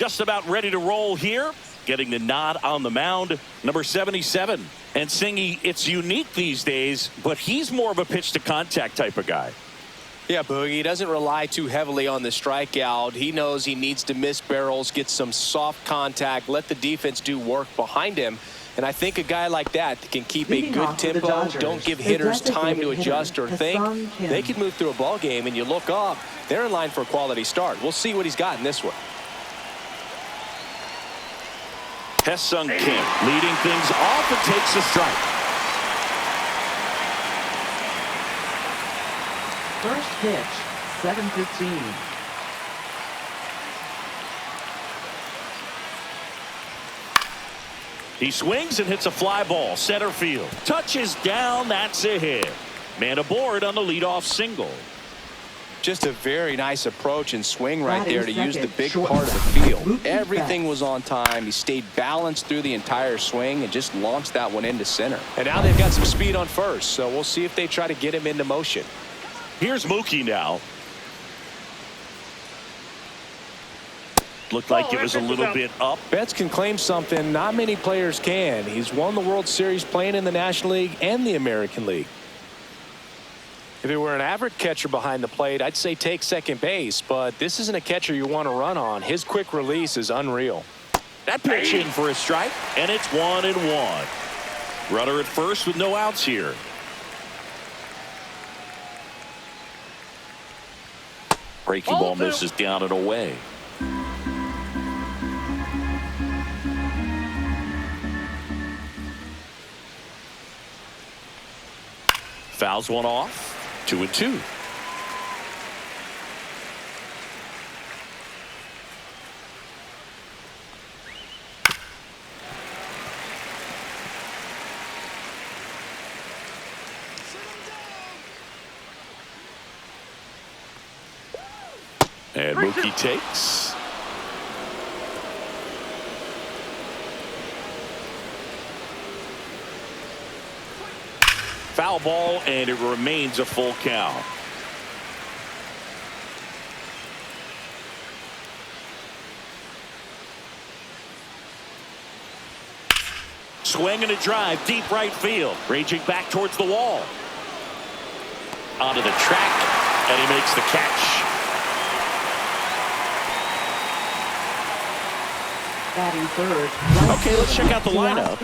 Just about ready to roll here. Getting the nod on the mound, number 77. And Singy, it's unique these days, but he's more of a pitch-to-contact type of guy. Yeah, Boogie, he doesn't rely too heavily on the strikeout. He knows he needs to miss barrels, get some soft contact, let the defense do work behind him. And I think a guy like that can keep a good tempo, don't give hitters time to adjust or think. They could move through a ball game, and you look up, they're in line for a quality start. We'll see what he's got in this one. Hesung Kim leading things off and takes a strike. First pitch, 7:15. He swings and hits a fly ball center field. Touches down. That's a hit. Man aboard on the leadoff single. Just a very nice approach and swing right there to use the big part of the field. Everything was on time. He stayed balanced through the entire swing and just launched that one into center. And now they've got some speed on first, so we'll see if they try to get him into motion. Here's Mookie now. Looked like it was a little bit up. Betts can claim something not many players can. He's won the World Series playing in the National League and the American League. If it were an average catcher behind the plate, I'd say take second base, but this isn't a catcher you want to run on. His quick release is unreal. That pitch in for a strike, and it's 1-1. Runner at first with no outs here. Breaking ball misses down and away. Fouls one off. 2-2. And Mookie takes. Foul ball, and it remains a full count. Swing and a drive, deep right field. Raging back towards the wall. Onto the track, and he makes the catch. Batting third. Okay, let's check out the lineup.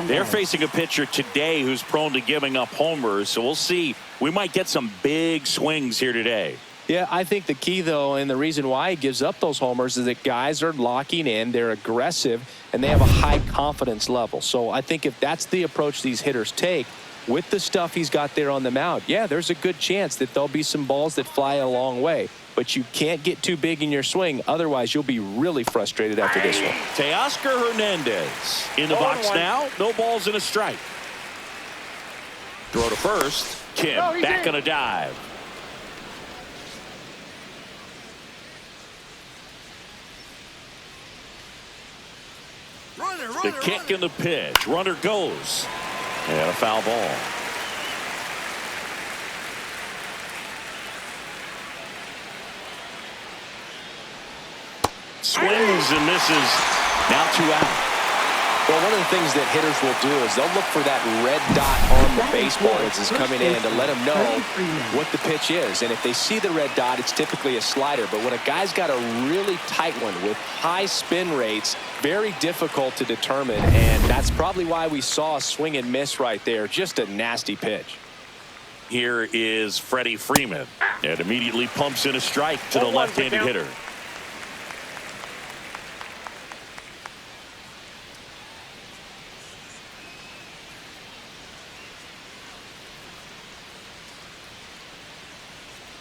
They're facing a pitcher today who's prone to giving up homers, so we'll see. We might get some big swings here today. Yeah, I think the key, though, and the reason why he gives up those homers is that guys are locking in, they're aggressive, and they have a high confidence level. So I think if that's the approach these hitters take, with the stuff he's got there on the mound, yeah, there's a good chance that there'll be some balls that fly a long way. But you can't get too big in your swing. Otherwise, you'll be really frustrated after this one. Teoscar Hernandez in the box now. No balls and a strike. Throw to first. Kim back on a dive. The kick and the pitch. Runner goes. And a foul ball. Swings and misses. Now 2 out. Well, one of the things that hitters will do is they'll look for that red dot on the baseball as it's coming in to let them know what the pitch is. And if they see the red dot, it's typically a slider. But when a guy's got a really tight one with high spin rates, very difficult to determine. And that's probably why we saw a swing and miss right there. Just a nasty pitch. Here is Freddie Freeman. And immediately pumps in a strike to the left-handed hitter.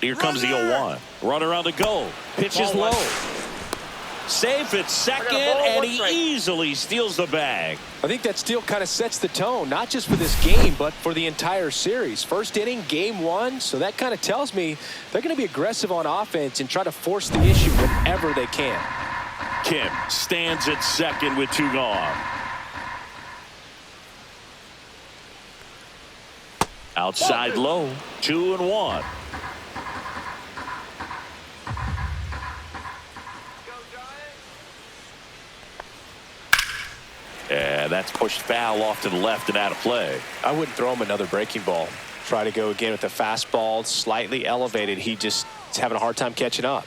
Here comes the 0-1. Runner on the go. Pitch is low. Safe at second, and he easily steals the bag. I think that steal kind of sets the tone, not just for this game, but for the entire series. First inning, game 1, so that kind of tells me they're going to be aggressive on offense and try to force the issue whenever they can. Kim stands at second with 2 gone. Outside low, 2-1. And that's pushed foul off to the left and out of play. I wouldn't throw him another breaking ball. Try to go again with the fastball, slightly elevated. He just is having a hard time catching up.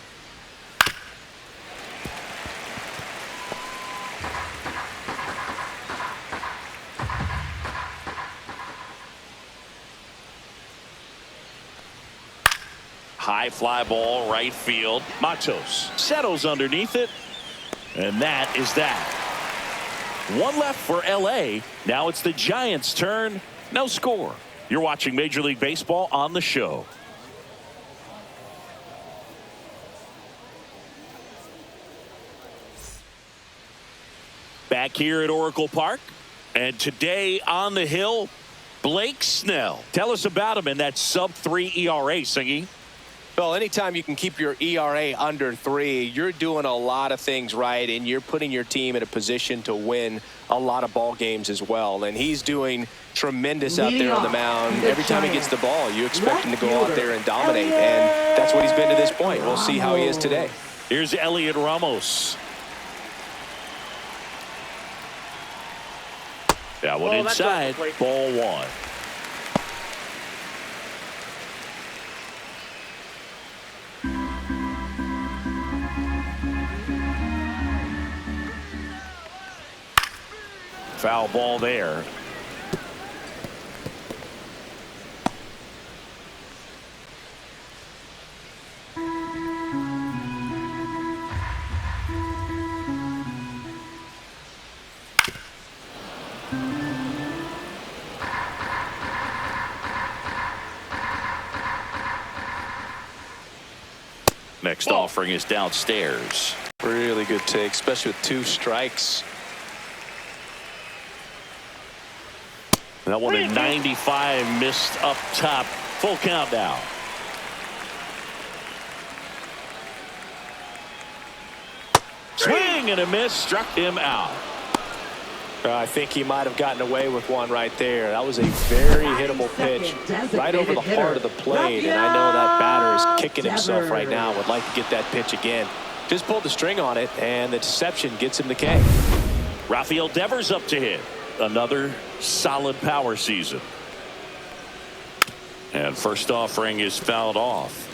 High fly ball, right field. Matos settles underneath it. And that is that. One left for LA. Now it's the Giants' turn. No score. You're watching Major League Baseball on the show. Back here at Oracle Park. And today on the hill, Blake Snell. Tell us about him in that sub-3 ERA, Singy. Well, anytime you can keep your ERA under 3, you're doing a lot of things right, and you're putting your team in a position to win a lot of ball games as well. And he's doing tremendous out there on the mound. Every time he gets the ball, you expect him to go out there and dominate, and that's what he's been to this point. We'll see how he is today. Here's Elliot Ramos. That one inside, ball 1. Foul ball there. Next offering is downstairs. Really good take, especially with 2 strikes. That one at 95, missed up top. Full count now. Swing and a miss, struck him out. I think he might have gotten away with one right there. That was a very hittable pitch right over the heart of the plate, and I know that batter is kicking himself right now. Would like to get that pitch again. Just pulled the string on it, and the deception gets him the K. Rafael Devers up to hit. Another solid power season. And first offering is fouled off.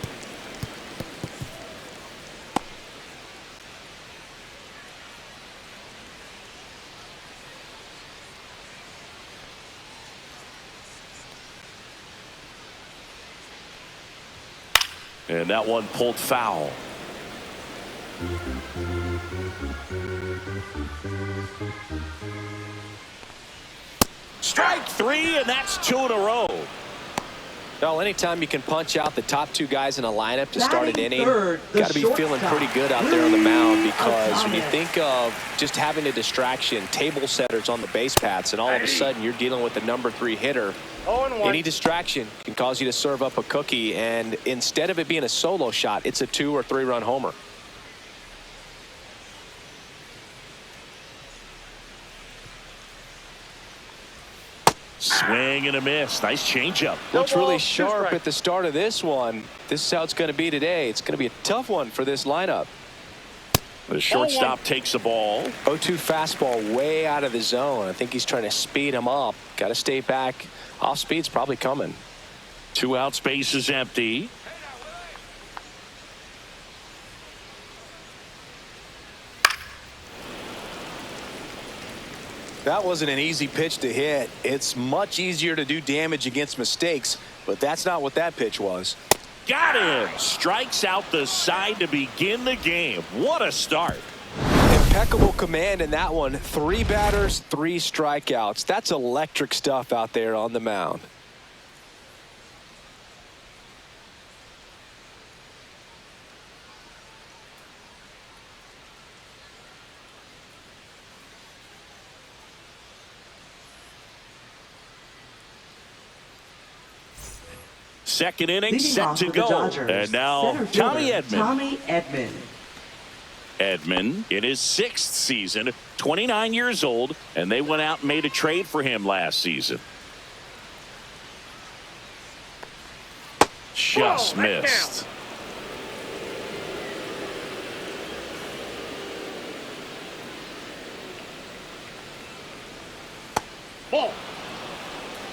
And that one pulled foul. Strike 3, and that's 2 in a row. Well, anytime you can punch out the top 2 guys in a lineup to start an inning, got to be feeling pretty good out there on the mound, because when you think of just having a distraction, table setters on the base paths, and all of a sudden you're dealing with the number 3 hitter, any distraction can cause you to serve up a cookie, and instead of it being a solo shot, it's a 2 or 3 run homer. Swing and a miss. Nice changeup. Looks really sharp at the start of this one. This is how it's going to be today. It's going to be a tough one for this lineup. The shortstop takes the ball. 0-2 fastball way out of the zone. I think he's trying to speed him up. Got to stay back. Off speed's probably coming. 2 out, space is empty. That wasn't an easy pitch to hit. It's much easier to do damage against mistakes, but that's not what that pitch was. Got him. Strikes out the side to begin the game. What a start. Impeccable command in that one. 3 batters, 3 strikeouts. That's electric stuff out there on the mound. Second inning set to go. And now Tommy Edman. Edman in his 6th season, 29 years old, and they went out and made a trade for him last season. Just missed.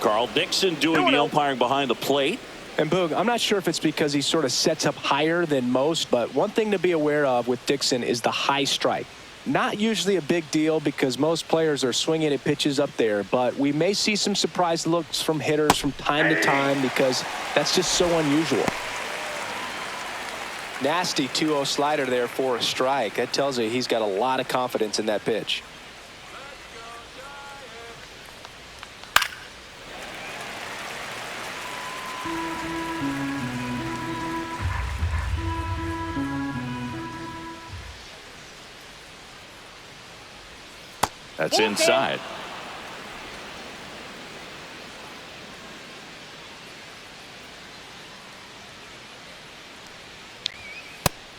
Carl Dixon doing the umpiring behind the plate. And Boog, I'm not sure if it's because he sort of sets up higher than most, but one thing to be aware of with Dixon is the high strike. Not usually a big deal because most players are swinging at pitches up there, but we may see some surprise looks from hitters from time to time because that's just so unusual. Nasty 2-0 slider there for a strike. That tells you he's got a lot of confidence in that pitch. That's inside.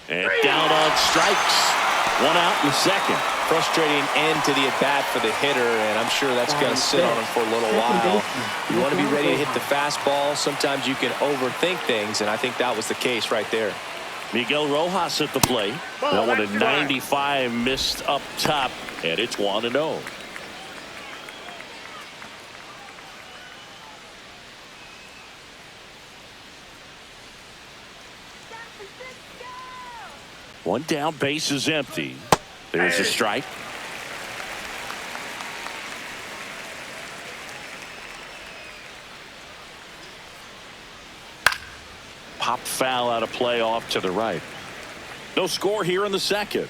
And down on strikes. One out in the second. Frustrating end to the at-bat for the hitter, and I'm sure that's going to sit on him for a little while. You want to be ready to hit the fastball. Sometimes you can overthink things, and I think that was the case right there. Miguel Rojas at the plate. That one at 95 missed up top, and it's 1-0. One down, base is empty. There's a strike. Pop foul out of play off to the right. No score here in the second.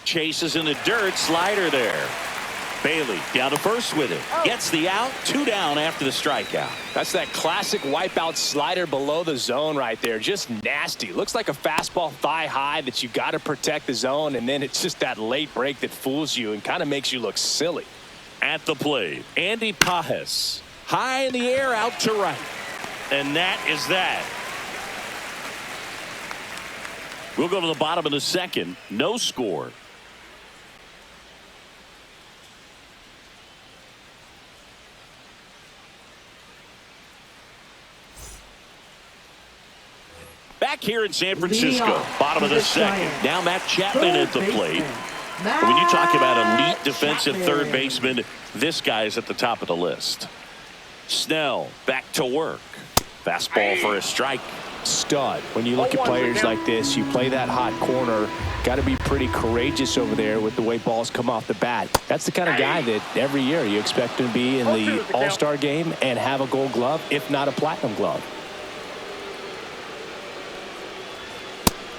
Chases in the dirt, slider there. Bailey down to first with it. Gets the out, 2 down after the strikeout. That's that classic wipeout slider below the zone right there. Just nasty. Looks like a fastball thigh high that you got to protect the zone, and then it's just that late break that fools you and kind of makes you look silly. At the plate, Andy Pajes. High in the air, out to right. And that is that. We'll go to the bottom of the second. No score. Back here in San Francisco, bottom of the second. Now Matt Chapman at the plate. When you talk about elite defensive third baseman, this guy is at the top of the list. Snell back to work. Fastball for a strike. Stud. When you look at players like this, you play that hot corner, got to be pretty courageous over there with the way balls come off the bat. That's the kind of guy that every year you expect him to be in the All-Star game and have a Gold Glove, if not a Platinum Glove.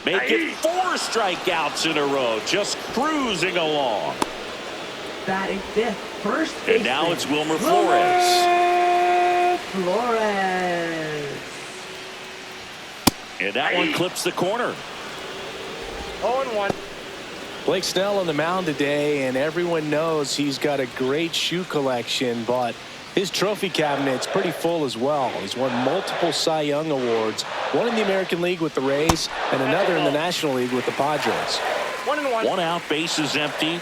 Make it 4 strikeouts in a row, just cruising along. Batting fifth, first baseman. And now it's Wilmer Flores. And that one clips the corner. 0-1. Blake Snell on the mound today, and everyone knows he's got a great shoe collection, but his trophy cabinet's pretty full as well. He's won multiple Cy Young awards, one in the American League with the Rays and another in the National League with the Padres. 1-1. One out, base is empty.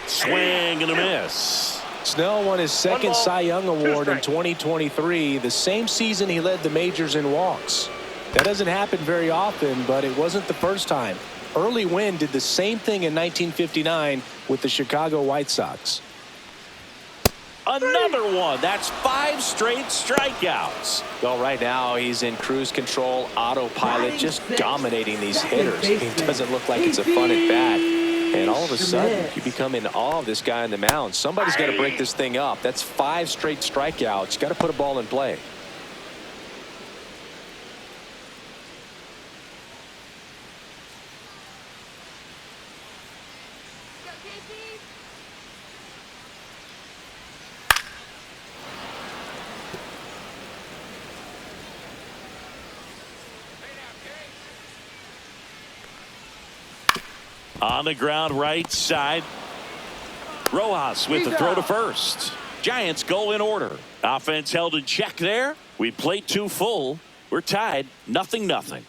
Swing and a miss. Snell won his second Cy Young award in 2023, the same season he led the majors in walks. That doesn't happen very often, but it wasn't the first time. Early Wynn did the same thing in 1959 with the Chicago White Sox. Another one. That's 5 straight strikeouts. Well, right now he's in cruise control, autopilot, just dominating these hitters. He doesn't look like it's a fun at bat. And all of a sudden, you become in awe of this guy on the mound. Somebody's got to break this thing up. That's 5 straight strikeouts. You got to put a ball in play. On the ground, right side. Rojas with the throw to first. Giants go in order. Offense held in check there. We played 2 full. We're tied 0-0.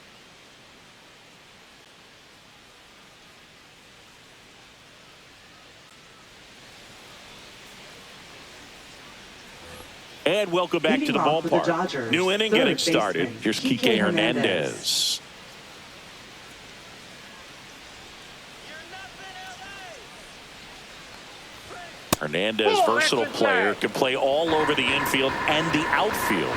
And welcome back to the ballpark. New inning getting started. Here's Kike Hernandez. Hernandez, versatile player, can play all over the infield and the outfield.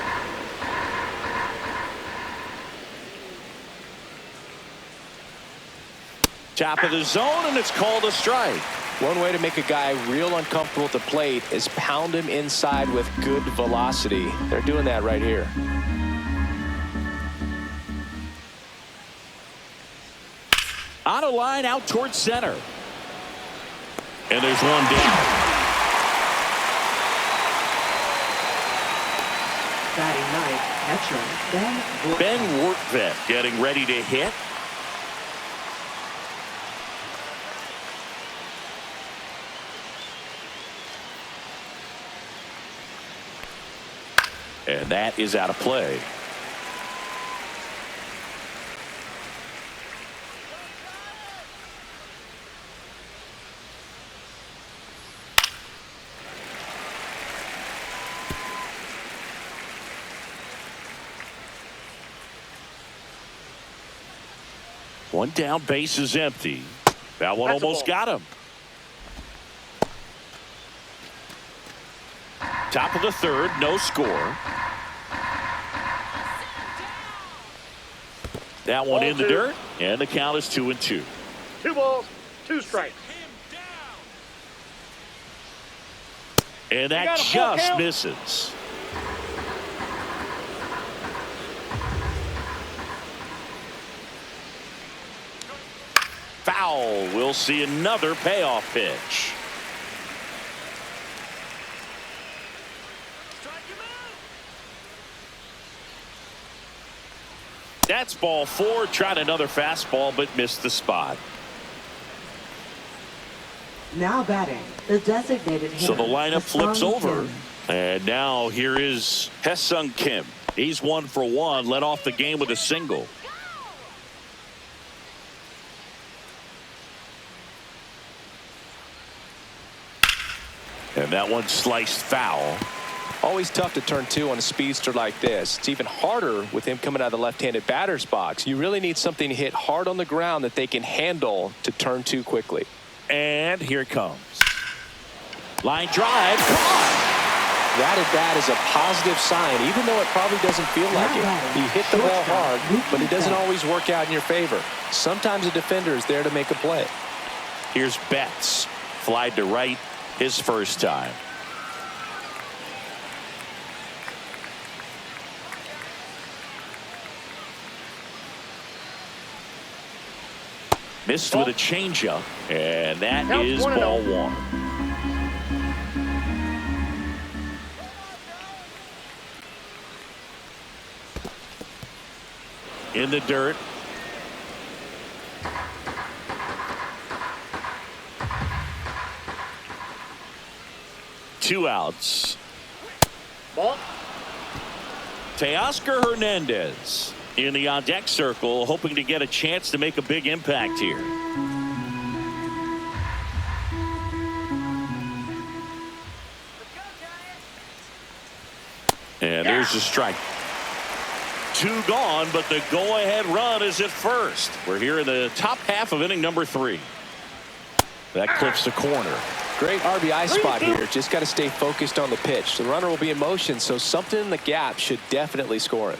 Top of the zone, and it's called a strike. One way to make a guy real uncomfortable at the plate is pound him inside with good velocity. They're doing that right here. On a line out towards center. And there's one down. Batting ninth, catcher Ben Wortvet getting ready to hit. And that is out of play. One down, base is empty. That one almost got him. Top of the third, no score. That one in the dirt, and the count is 2-2. 2 balls, 2 strikes. And that just misses. Foul. We'll see another payoff pitch. That's ball 4. Tried another fastball, but missed the spot. now batting, the designated hitter. So the lineup flips over. Kim. And now here is Haesung Kim. He's 1 for 1. Led off the game with a single. And that one sliced foul. Always tough to turn 2 on a speedster like this. It's even harder with him coming out of the left-handed batter's box. You really need something to hit hard on the ground that they can handle to turn 2 quickly. And here it comes. Line drive. Gone. That at bat is a positive sign, even though it probably doesn't feel like it. He hit the ball hard, but it doesn't always work out in your favor. Sometimes a defender is there to make a play. Here's Betts. Flied to right his first time. Missed with a changeup, and that is ball 1. In the dirt. Two outs. Ball. Teoscar Hernandez in the on deck circle, hoping to get a chance to make a big impact here. And there's the strike. 2 gone, but the go-ahead run is at first. We're here in the top half of inning number 3. That clips the corner. Great RBI spot here. Just got to stay focused on the pitch. The runner will be in motion, so something in the gap should definitely score it.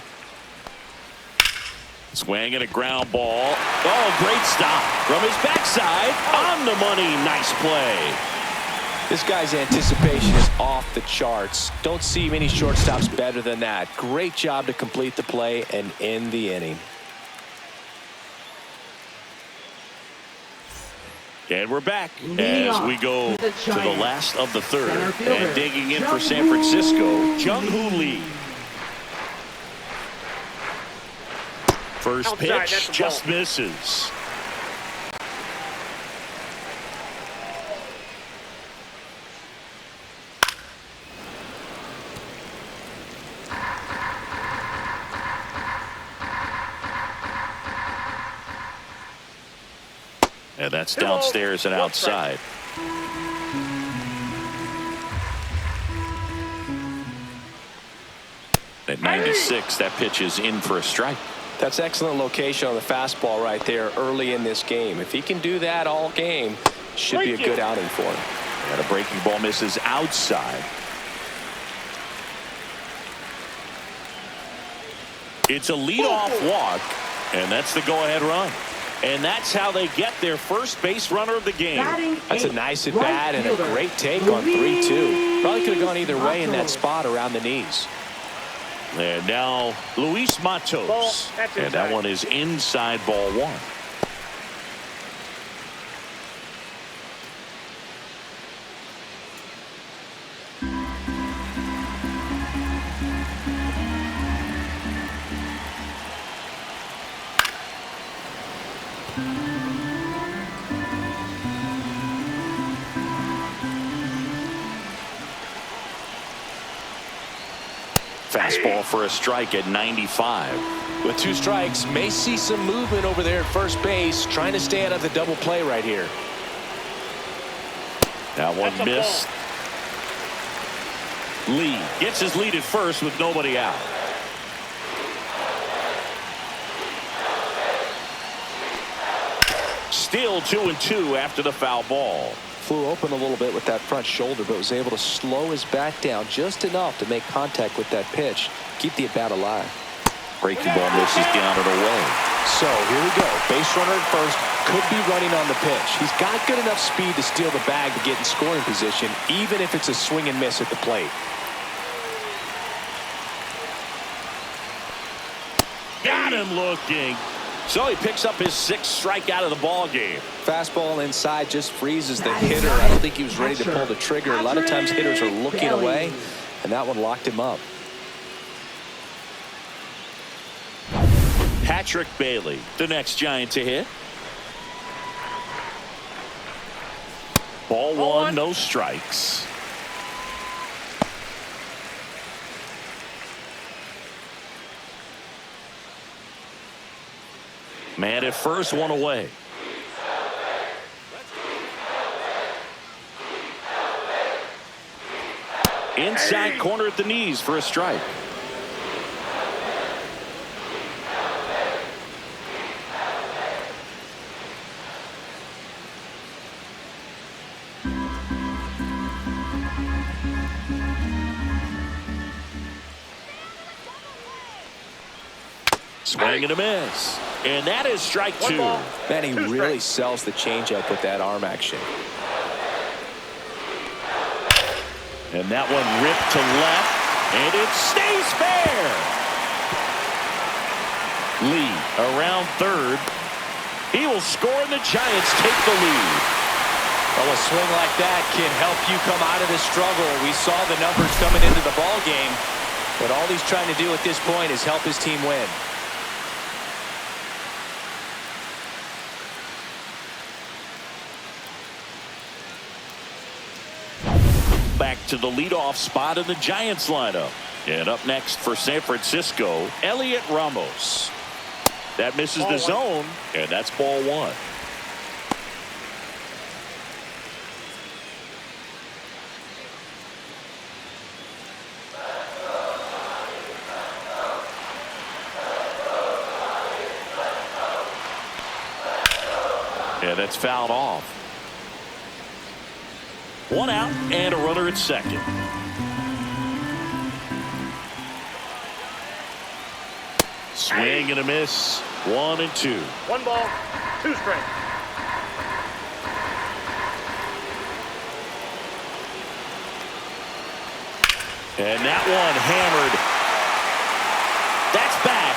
Swing and a ground ball. Oh, great stop from his backside. On the money. Nice play. This guy's anticipation is off the charts. Don't see many shortstops better than that. Great job to complete the play and end the inning. And we're back as we go to the last of the third. And digging in for San Francisco, Jung-Hoo Lee. First pitch just misses. And that's downstairs and outside. At 96, that pitch is in for a strike. That's excellent location on the fastball right there early in this game. If he can do that all game, should be a good outing for him. And a breaking ball misses outside. It's a leadoff walk, and that's the go-ahead run. And that's how they get their first base runner of the game. That's a nice at bat and a great take on 3-2. Probably could have gone either way in that spot around the knees. And now Luis Matos. And that one is inside, ball one. Fastball for a strike at 95. With 2 strikes, may see some movement over there at first base, trying to stay out of the double play right here. That one missed. Lee gets his lead at first with nobody out. Still 2-2 after the foul ball. Flew open a little bit with that front shoulder, but was able to slow his back down just enough to make contact with that pitch. Keep the at-bat alive. Breaking ball misses down and away. So here we go. Base runner at first. Could be running on the pitch. He's got good enough speed to steal the bag to get in scoring position, even if it's a swing and miss at the plate. Got him looking. So he picks up his 6th strikeout of the ball game. Fastball inside just freezes the hitter. I don't think he was ready to pull the trigger. A lot of times hitters are looking away, and that one locked him up. Patrick Bailey, the next Giant to hit. Ball one, no strikes. Man at first, one away. Inside corner at the knees for a strike. Swing and a miss. And that is strike 2. Man, he really sells the changeup with that arm action. And that one ripped to left, and it stays fair. Lee around third. He will score, and the Giants take the lead. Well, a swing like that can help you come out of this struggle. We saw the numbers coming into the ball game, but all he's trying to do at this point is help his team win. Back to the leadoff spot in the Giants lineup. And up next for San Francisco, Elliot Ramos. That misses the zone, and that's ball one. Yeah, that's fouled off. 1 out and a runner at second. Swing and a miss. 1 and 2. 1 ball, 2 strikes. And that one hammered. That's back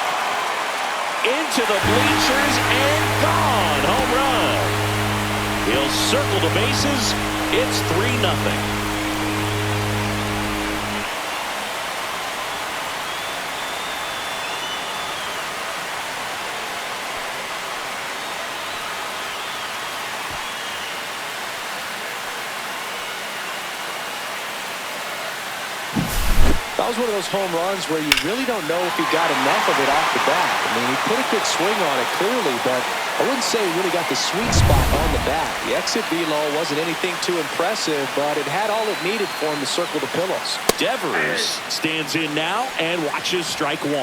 into the bleachers and gone. Home run. He'll circle the bases. It's 3-0. That was one of those home runs where you really don't know if he got enough of it off the bat. I mean, he put a good swing on it clearly, but I wouldn't say he really got the sweet spot on the bat. The exit velo wasn't anything too impressive, but it had all it needed for him to circle the pillows. Devers stands in now and watches strike 1.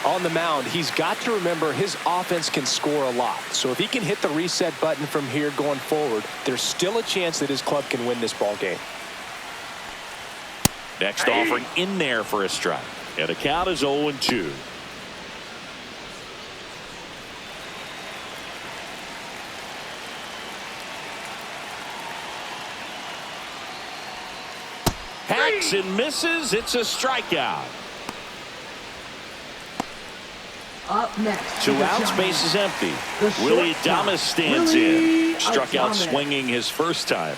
On the mound, he's got to remember his offense can score a lot. So if he can hit the reset button from here going forward, there's still a chance that his club can win this ball game. Next offering in there for a strike. And the count is 0-2. Hacks and misses. It's a strikeout. Up next. 2 outs, base is empty. The Willie shortstop, Adames stands Willie in. Struck out Adames. swinging his first time.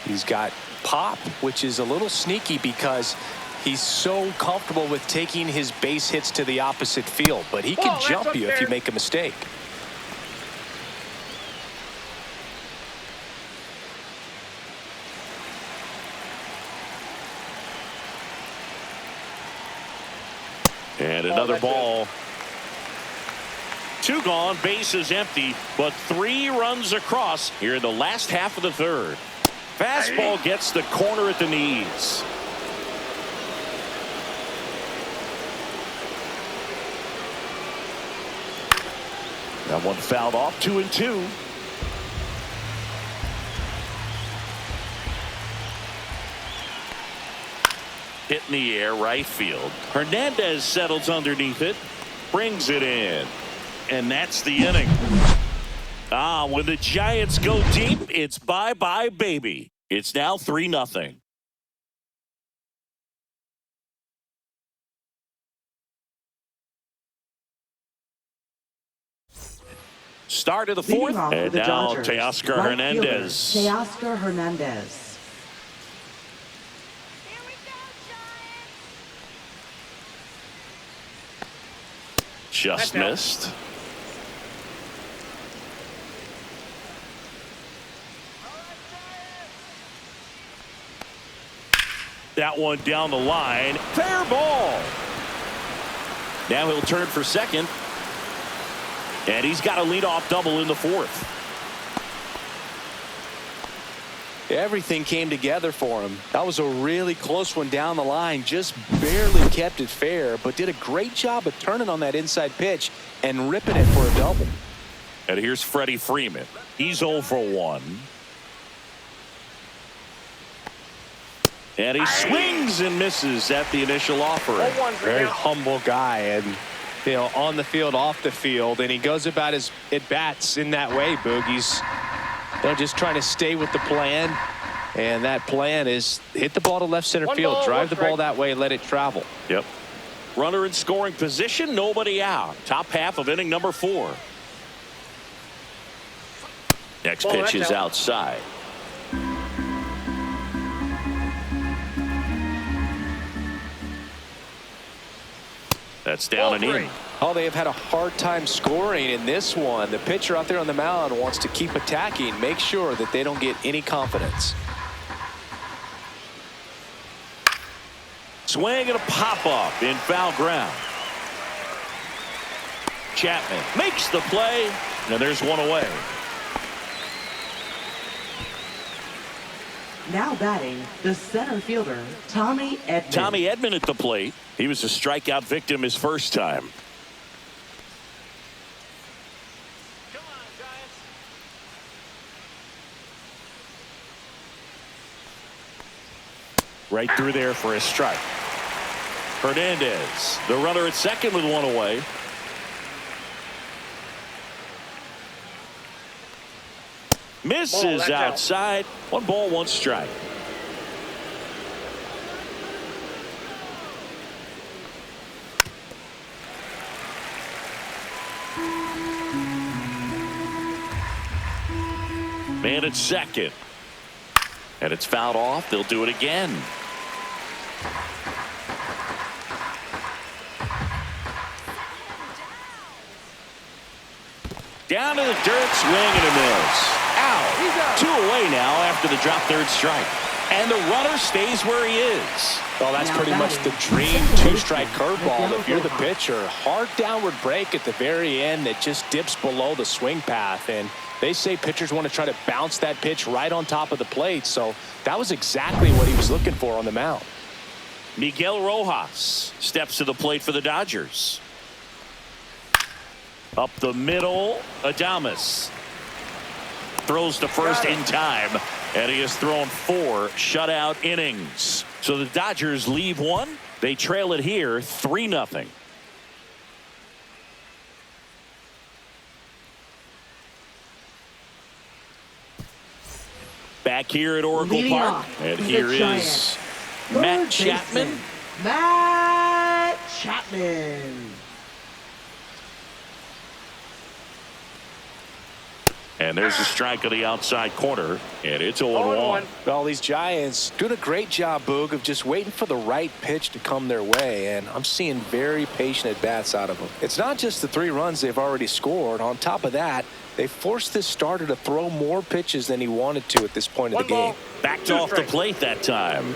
He's got pop, which is a little sneaky because he's so comfortable with taking his base hits to the opposite field. But he can jump you if you make a mistake. And another ball. 2 gone, base is empty, but 3 runs across here in the last half of the third. Fastball gets the corner at the knees. That one fouled off. 2-2. Hit in the air, right field. Hernandez settles underneath it, brings it in, and that's the inning. When the Giants go deep, it's bye-bye, baby. It's now 3-0. Start of the Leading fourth, off for and the now Dodgers, Teoscar right Hernandez. fielder, Teoscar Hernandez. Just missed. That one down the line. Fair ball. Now he'll turn for second. And he's got a leadoff double in the fourth. Everything came together for him. That was a really close one down the line. Just barely kept it fair, but did a great job of turning on that inside pitch and ripping it for a double. And here's Freddie Freeman. He's 0 for 1. And he swings and misses at the initial offering. Very humble guy, and on the field, off the field, and he goes about his at-bats in that way, Boogie's. Just trying to stay with the plan, and that plan is hit the ball to left center field, drive the ball that way, let it travel. Yep. Runner in scoring position, nobody out. Top half of inning number 4. Next pitch is outside. That's down and in. Oh, they have had a hard time scoring in this one. The pitcher out there on the mound wants to keep attacking, make sure that they don't get any confidence. Swing and a pop-up in foul ground. Chapman makes the play, and there's one away. Now batting, the center fielder, Tommy Edman. Tommy Edman at the plate. He was a strikeout victim his first time. Right through there for a strike. Hernandez, the runner at second with one away. Misses outside. 1 ball, 1 strike. Man at second. And it's fouled off. They'll do it again. Down to the dirt, swing and a miss. Out. 2 away now after the drop third strike. And the runner stays where he is. Well, that's pretty much the dream 2-strike curveball. If you're the pitcher, hard downward break at the very end that just dips below the swing path. And they say pitchers want to try to bounce that pitch right on top of the plate. So that was exactly what he was looking for on the mound. Miguel Rojas steps to the plate for the Dodgers. Up the middle, Adames throws to first in time, and he has thrown 4 shutout innings. So the Dodgers leave one. They trail it here 3-0. Back here at Oracle Leading Park, off, and the here Giant, is third Matt baseman, Chapman. Matt Chapman. And there's a strike on the outside corner, and it's 0-1. Well, these Giants doing a great job, Boog, of just waiting for the right pitch to come their way, and I'm seeing very patient at-bats out of them. It's not just the 3 runs they've already scored. On top of that, they forced this starter to throw more pitches than he wanted to at this point of the game. Backed off the plate that time.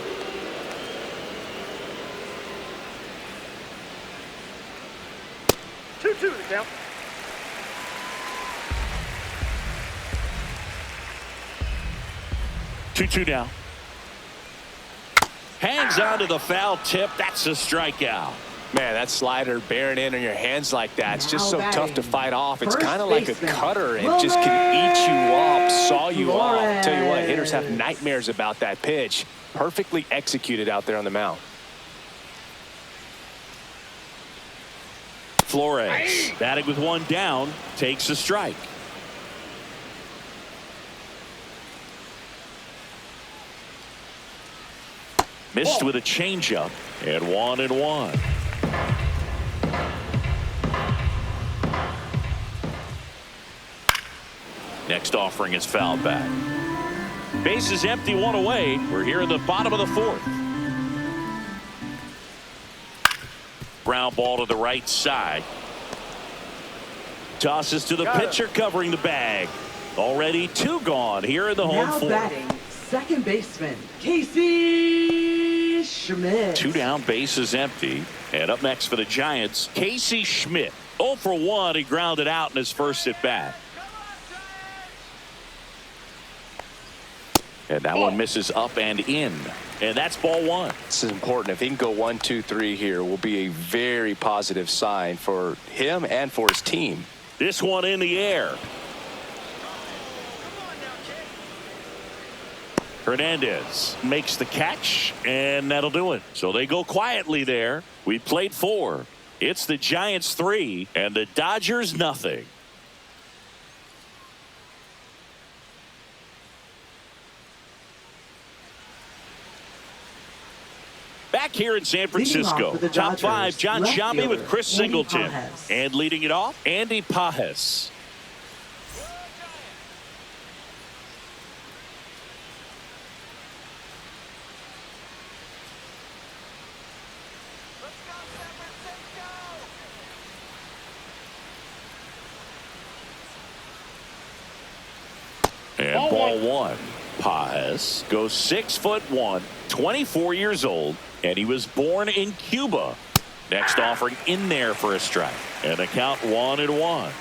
Two to count. 2-2 now. Hangs onto the foul tip. That's a strikeout. Man, that slider bearing in on your hands like that, it's just so Now tough to batting, fight off. It's first kind of like a baseman, cutter. It just can eat you up, saw you off. Flores. Tell you what, hitters have nightmares about that pitch. Perfectly executed out there on the mound. Flores, batting with 1 down, takes a strike. Missed with a changeup, and 1-1. Next offering is fouled back. Base is empty, 1 away. We're here in the bottom of the 4th. Ground ball to the right side. Tosses to the pitcher covering the bag. Already 2 gone here in the home Now 4th. batting, second baseman, Casey Schmidt. 2 down, base is empty. And up next for the Giants, Casey Schmidt. 0 for 1. He grounded out in his first at bat. And that one misses up and in. And that's ball 1. This is important. If he can go 1, 2, 3 here, will be a very positive sign for him and for his team. This one in the air. Hernandez makes the catch, and that'll do it. So they go quietly there. We played 4. It's the Giants 3 and the Dodgers nothing. Back here in San Francisco, top 5, John Sciambi with Chris Singleton. And leading it off, Andy Pages. And ball 1. Pages goes 6'1", 24 years old, and he was born in Cuba. Next offering in there for a strike, and the count 1-1.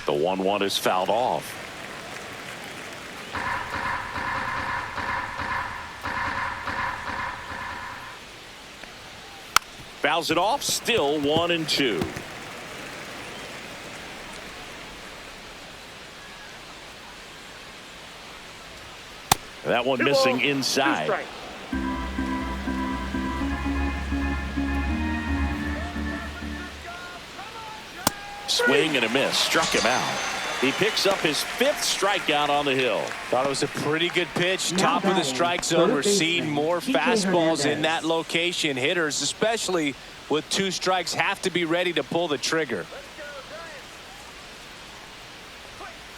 The 1-1 is fouled off. Fouls it off, still 1-2. That one missing inside. Swing and a miss, struck him out. He picks up his 5th strikeout on the hill. Thought it was a pretty good pitch. Top of the strike zone. We're seeing more fastballs in that location. Hitters, especially with 2 strikes, have to be ready to pull the trigger.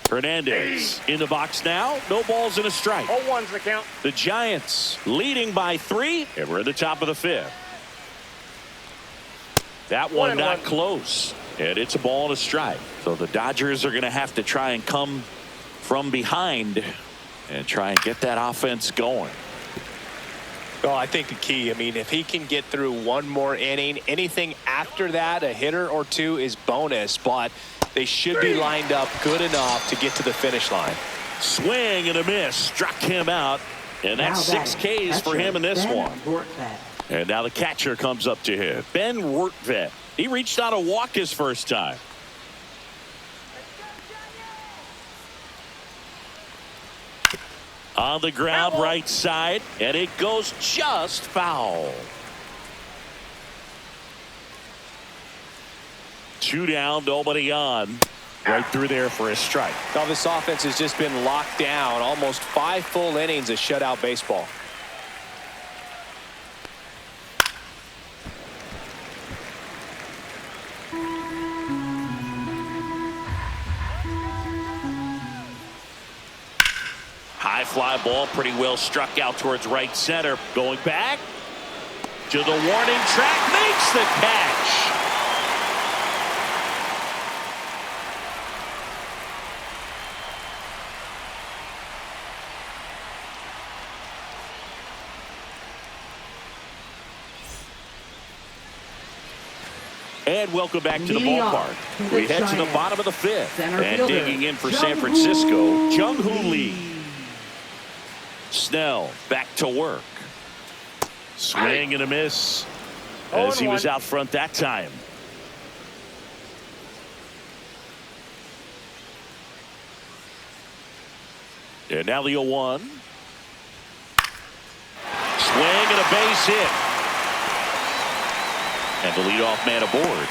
Hernandez in the box now. No balls and a strike. 0-1's the count. The Giants leading by 3, and we're at the top of the 5th. That one not close, and it's a ball and a strike. So the Dodgers are going to have to try and come from behind and try and get that offense going. Well, I think the key, if he can get through 1 more inning, anything after that, a hitter or 2 is bonus, but they should be lined up good enough to get to the finish line. Swing and a miss, struck him out, and that's 6 Ks for him in this one. And now the catcher comes up to him. Ben Wertvet. He reached out a walk his first time. On the ground, right side, and it goes just foul. 2 down, nobody on. Right through there for a strike. Now this offense has just been locked down. Almost 5 full innings of shutout baseball. High fly ball, pretty well struck out towards right center. Going back to the warning track, makes the catch. And welcome back to the ballpark. We head to the bottom of the 5th. And digging in for San Francisco, Jung-Hoo Lee. Snell back to work. Swing and a miss as he was out front that time. And now the 0-1. Swing and a base hit. And the leadoff man aboard.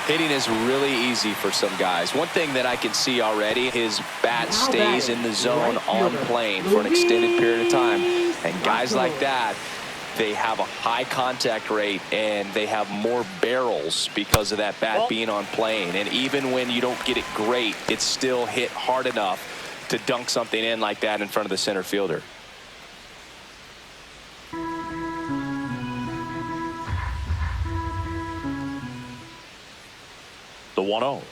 Hitting is really easy for some guys. One thing that I can see already, his bat stays in the zone on plane for an extended period of time. And guys like that, they have a high contact rate and they have more barrels because of that bat being on plane. And even when you don't get it great, it's still hit hard enough to dunk something in like that in front of the center fielder. The 1-0.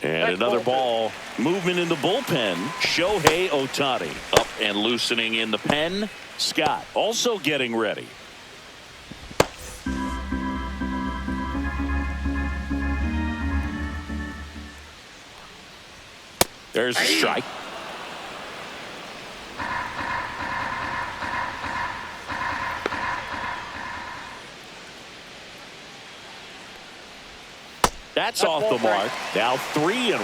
And another ball. Movement in the bullpen. Shohei Ohtani up and loosening in the pen. Scott also getting ready. There's a strike. That's off the mark. Now 3-1.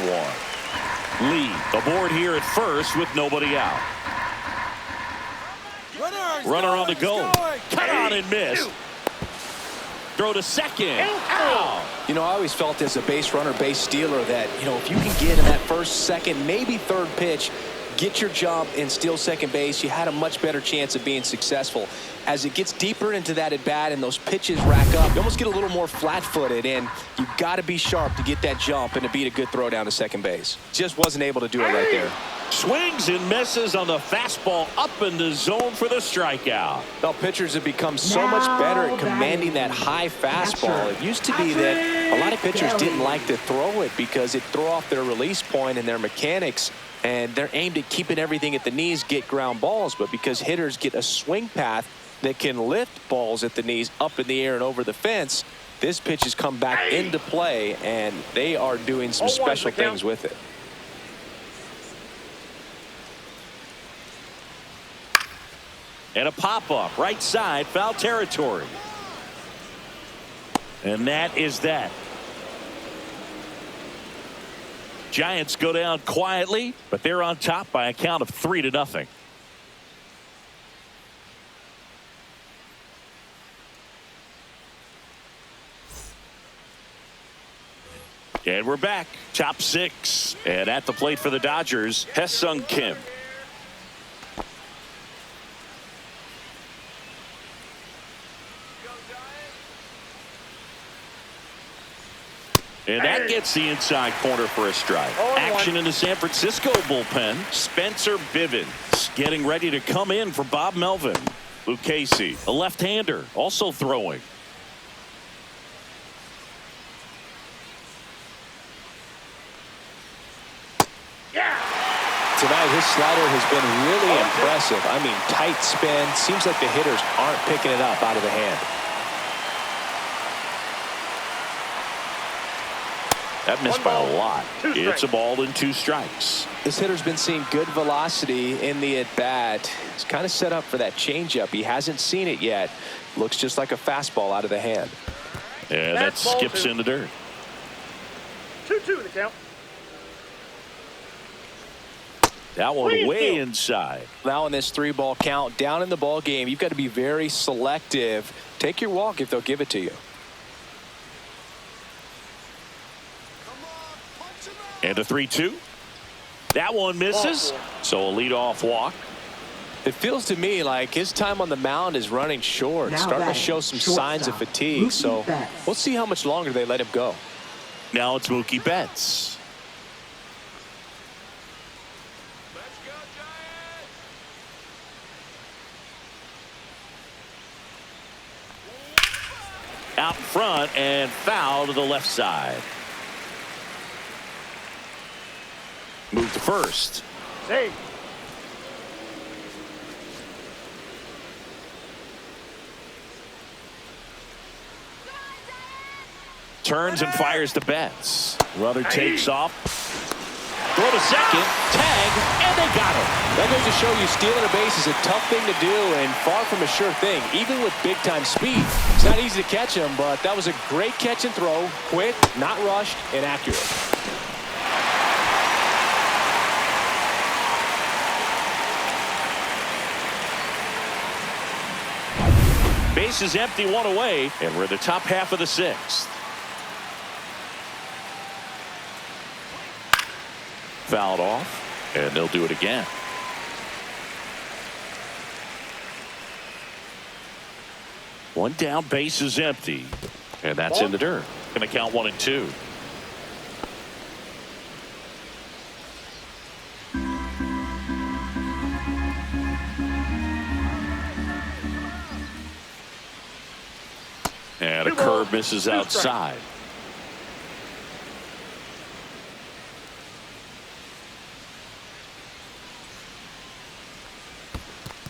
Lee aboard here at first with nobody out. Runner on the go. Cut on and miss. Throw to second. Out. You know, I always felt as a base runner, base stealer that, you know, if you can get in that first, second, maybe third pitch, get your job and steal second base, you had a much better chance of being successful. As it gets deeper into that at bat and those pitches rack up, you almost get a little more flat-footed, and you've got to be sharp to get that jump and to beat a good throw down to second base. Just wasn't able to do it right there. Swings and misses on the fastball up in the zone for the strikeout. Well, pitchers have become so much better at commanding that high fastball. It used to be that a lot of pitchers didn't like to throw it because it threw off their release point and their mechanics, and they're aimed at keeping everything at the knees, get ground balls. But because hitters get a swing path that can lift balls at the knees up in the air and over the fence, this pitch has come back into play, and they are doing some special things with it. And a pop-up right side, foul territory. And that is that. Giants go down quietly, but they're on top by a count of 3-0. And we're back. Top 6. And at the plate for the Dodgers, Ha-Seong Kim. And that gets the inside corner for a strike. Action in the San Francisco bullpen. Spencer Bivens getting ready to come in for Bob Melvin. Lucchesi, a left-hander, also throwing. Tonight, his slider has been really impressive. I mean, tight spin. Seems like the hitters aren't picking it up out of the hand. That missed One by ball, a lot. 2 strikes. It's a ball and 2 strikes. This hitter's been seeing good velocity in the at-bat. He's kind of set up for that changeup. He hasn't seen it yet. Looks just like a fastball out of the hand. And that That's ball skips 2. in the dirt. 2-2 in the count. That one Please way do. inside. Now in this 3-ball count, down in the ball game, you've got to be very selective. Take your walk if they'll give it to you. And a 3-2. That one misses. Ball 4. So a leadoff walk. It feels to me like his time on the mound is running short, Now starting to batting, show some signs of shortstop, fatigue. Mookie So Betts. we'll see how much longer they let him go. Now it's Mookie Betts. Out in front and foul to the left side. Move to first. Save. Turns and fires to Betts. Runner takes off. Throw to second. Tag. And they got him. That goes to show you stealing a base is a tough thing to do and far from a sure thing, even with big-time speed. It's not easy to catch him, but that was a great catch and throw. Quick, not rushed, and accurate. Base is empty, 1 away, and we're in the top half of the 6th. Fouled off, and they'll do it again. One down, base is empty, and that's in the dirt. Going to count 1 and 2. And a curve misses outside.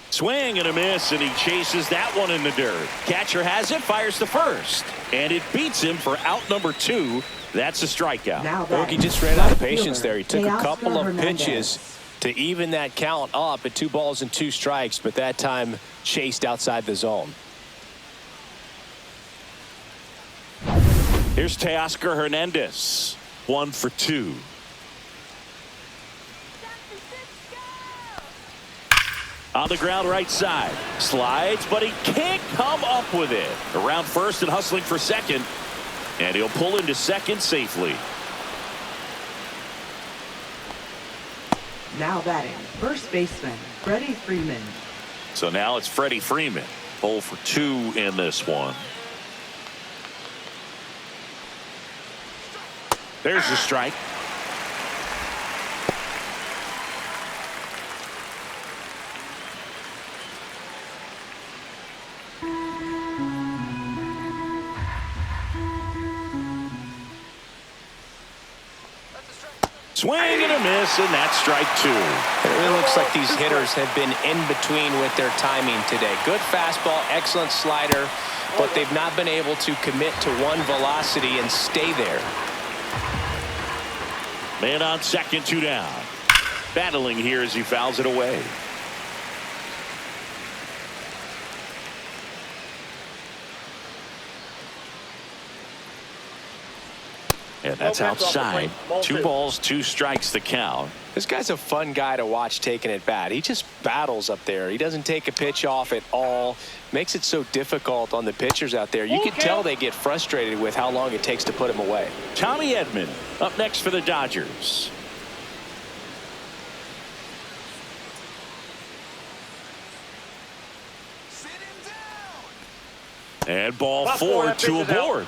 Swing and a miss, and he chases that one in the dirt. Catcher has it, fires to first, and it beats him for out number 2. That's a strikeout. Now He batting, just ran out of right patience fielder, there. He took a Teoscar couple of Hernandez. pitches to even that count up at 2 balls and 2 strikes, but that time chased outside the zone. Here's Teoscar Hernandez. 1 for 2. On the ground right side. Slides, but he can't come up with it. Around first and hustling for second. And he'll pull into second safely. Now batting, first baseman, Freddie Freeman. So now it's Freddie Freeman. 0 for 2 in this one. There's the strike. Swing and a miss, and that's strike 2. It really looks like these hitters have been in between with their timing today. Good fastball, excellent slider, but they've not been able to commit to one velocity and stay there. Man on second, 2 down. Battling here as he fouls it away. And that's outside. 2 balls, 2 strikes to count. This guy's a fun guy to watch taking at bat. He just battles up there. He doesn't take a pitch off at all. Makes it so difficult on the pitchers out there. You can tell they get frustrated with how long it takes to put him away. Tommy Edman up next for the Dodgers. And ball 4, 2 aboard.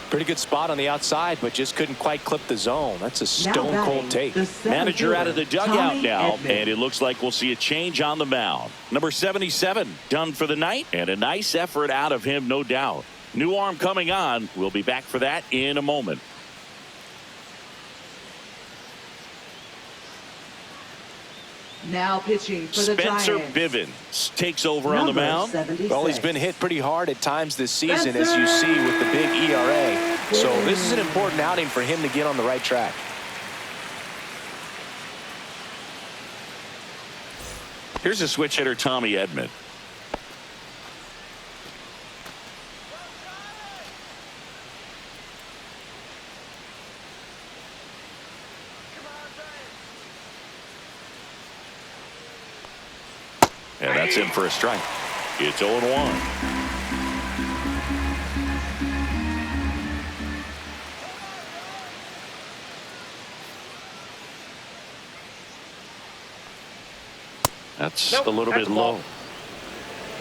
Pretty good spot on the outside, but just couldn't quite clip the zone. That's a stone cold take. Manager out of the dugout Tommy now, Edman. and it looks like we'll see a change on the mound. Number 77 done for the night, and a nice effort out of him, no doubt. New arm coming on. We'll be back for that in a moment. Now pitching for the Spencer Giants. Bivens takes over on the Number mound. 76. Well, he's been hit pretty hard at times this season, as you see with the big ERA. So this is an important outing for him to get on the right track. Here's a switch hitter, Tommy Edman. And that's in for a strike. It's 0-1. That's a little bit low.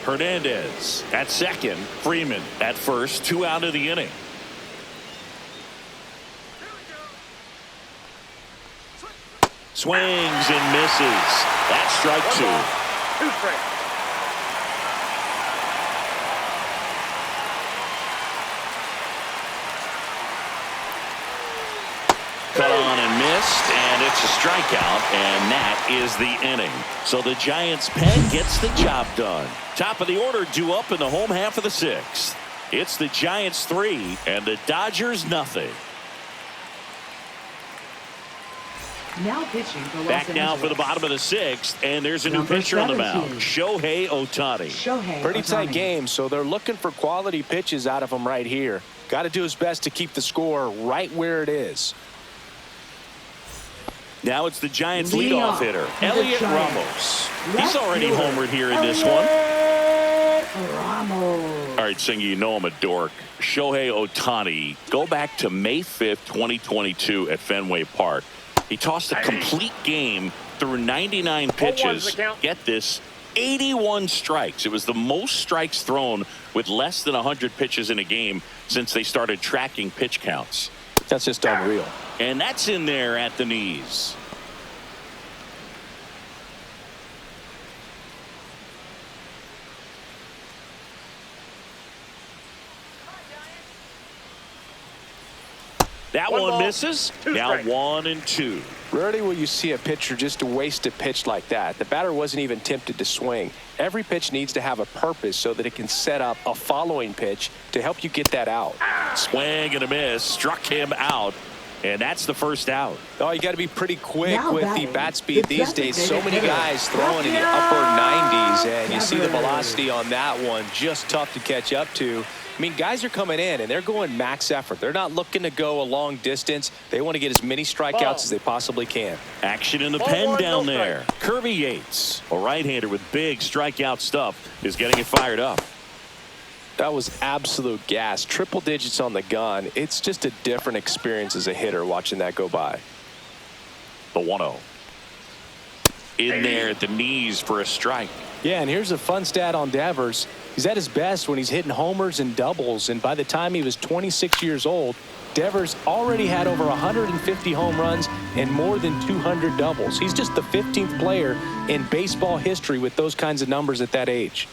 Hernandez at second. Freeman at first. 2 out of the inning. Swings and misses. That's strike 2. 2 strikes. Cut on and missed, and it's a strikeout, and that is the inning. So the Giants' pen gets the job done. Top of the order due up in the home half of the 6th. It's the Giants 3 and the Dodgers nothing. Now pitching for Los Back now Angeles. for the bottom of the 6th, and there's a new Number pitcher on the mound, 17. Shohei Ohtani. Shohei Pretty Ohtani. tight game, so they're looking for quality pitches out of him right here. Got to do his best to keep the score right where it is. Now it's the Giants' Leadoff leadoff hitter, the Elliot Giants. Ramos. He's already fielder, homered here in this one. Elliot Ramos. All right, Singy, you know I'm a dork. Shohei Ohtani, go back to May 5th, 2022 at Fenway Park. He tossed a complete game through 99 pitches. Get this, 81 strikes. It was the most strikes thrown with less than 100 pitches in a game since they started tracking pitch counts. That's just unreal. And that's in there at the knees. That one misses. Now 1-2. Rarely will you see a pitcher just waste a pitch like that. The batter wasn't even tempted to swing. Every pitch needs to have a purpose so that it can set up a following pitch to help you get that out. Swing and a miss. Struck him out. And that's the first out. Oh, you got to be pretty quick Now with the batting, bat speed the these days. So many designated guys hitter, throwing in the upper 90s, and you see the Devers. velocity on that one. Just tough to catch up to. I mean, guys are coming in, and they're going max effort. They're not looking to go a long distance. They want to get as many strikeouts as they possibly can. Action in the Ball pen one, down no there. Kirby Yates, a right-hander with big strikeout stuff, is getting it fired up. That was absolute gas. Triple digits on the gun. It's just a different experience as a hitter watching that go by. The 1-0. In there at the knees for a strike. Yeah, and here's a fun stat on Devers. He's at his best when he's hitting homers and doubles, and by the time he was 26 years old, Devers already had over 150 home runs and more than 200 doubles. He's just the 15th player in baseball history with those kinds of numbers at that age.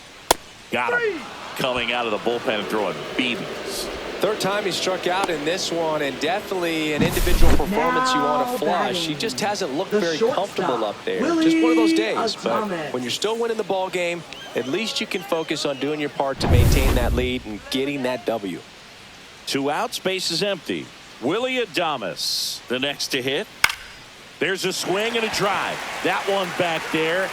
Got him. Coming out of the bullpen and throwing beatings. Third time he struck out in this one, and definitely an individual performance you want to flush. He just hasn't looked very comfortable up there. Just one of those days. But when you're still winning the ball game, at least you can focus on doing your part to maintain that lead and getting that W. 2 outs, base is empty. Willie Adames, the next to hit. There's a swing and a drive. That one back there.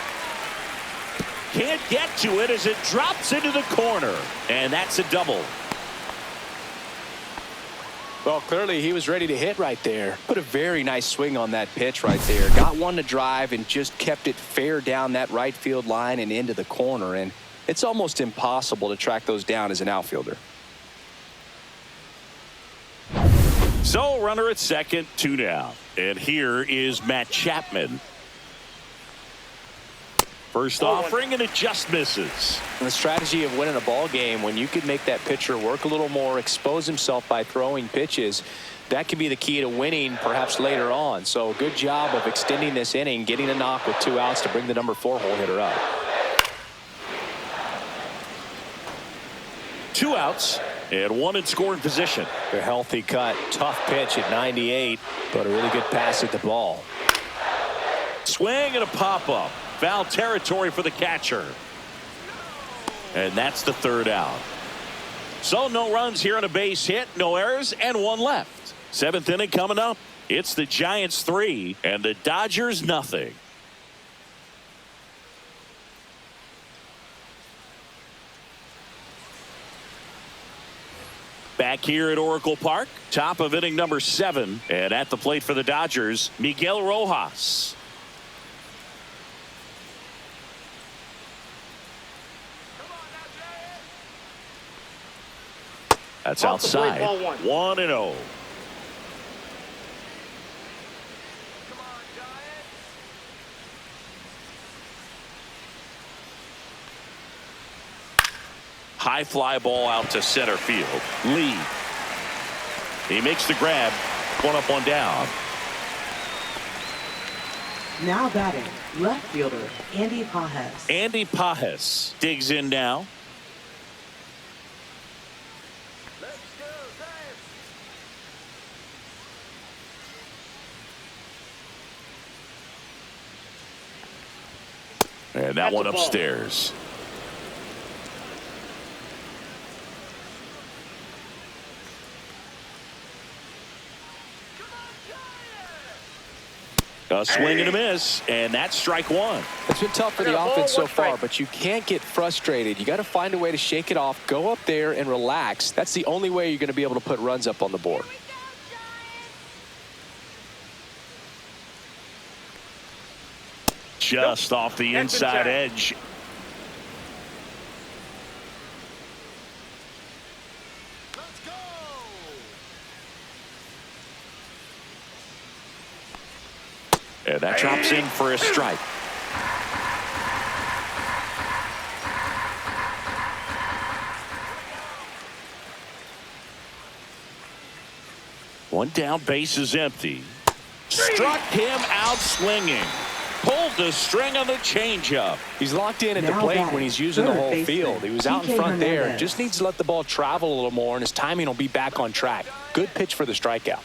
Can't get to it as it drops into the corner. And that's a double. Well, clearly he was ready to hit right there. Put a very nice swing on that pitch right there. Got one to drive and just kept it fair down that right field line and into the corner. And it's almost impossible to track those down as an outfielder. So runner at second, 2 down. And here is Matt Chapman. First offering, and it just misses. And the strategy of winning a ball game, when you can make that pitcher work a little more, expose himself by throwing pitches, that can be the key to winning perhaps later on. So good job of extending this inning, getting a knock with 2 outs to bring the number 4 hole hitter up. 2 outs and 1 in scoring position. A healthy cut, tough pitch at 98, but a really good pass at the ball. Swing and a pop-up. Foul territory for the catcher. And that's the third out. So no runs here on a base hit, no errors, and one left. Seventh inning coming up. It's the Giants 3 and the Dodgers nothing. Back here at Oracle Park, top of inning number 7, and at the plate for the Dodgers, Miguel Rojas. That's outside. 1-0. High fly ball out to center field. Lee. He makes the grab. One up, one down. Now batting, left fielder, Andy Pajes. Andy Pajes digs in now. And that one upstairs. A swing and a miss, and that's strike one. It's been tough for the offense so far, but you can't get frustrated. You got to find a way to shake it off, go up there and relax. That's the only way you're going to be able to put runs up on the board. Just off the inside edge. And that drops in for a strike. One down, base is empty. Struck him out swinging. Pulled the string on the changeup. He's locked in at the plate when he's using the whole field. He was out in front there. Just needs to let the ball travel a little more, and his timing will be back on track. Good pitch for the strikeout.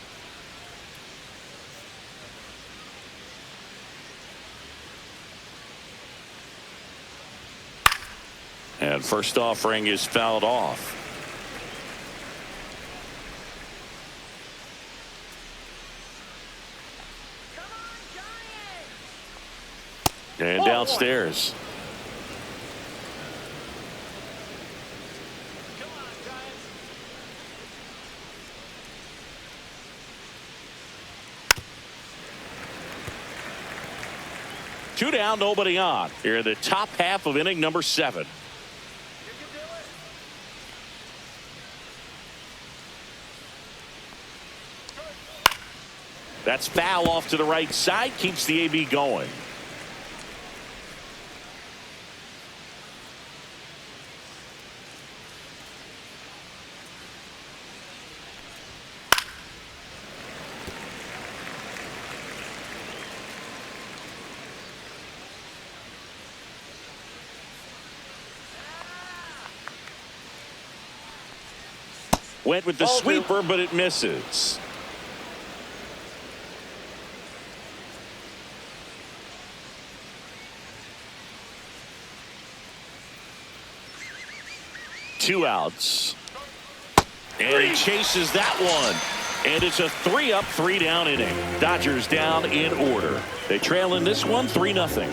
And first offering is fouled off. And downstairs. Two down, nobody on. Here in the top half of inning number 7. That's foul off to the right side. Keeps the AB going. Went with the sweeper, but it misses. Two outs. And he chases that one. And it's a 3-up, 3-down inning. Dodgers down in order. They trail in this one 3-0.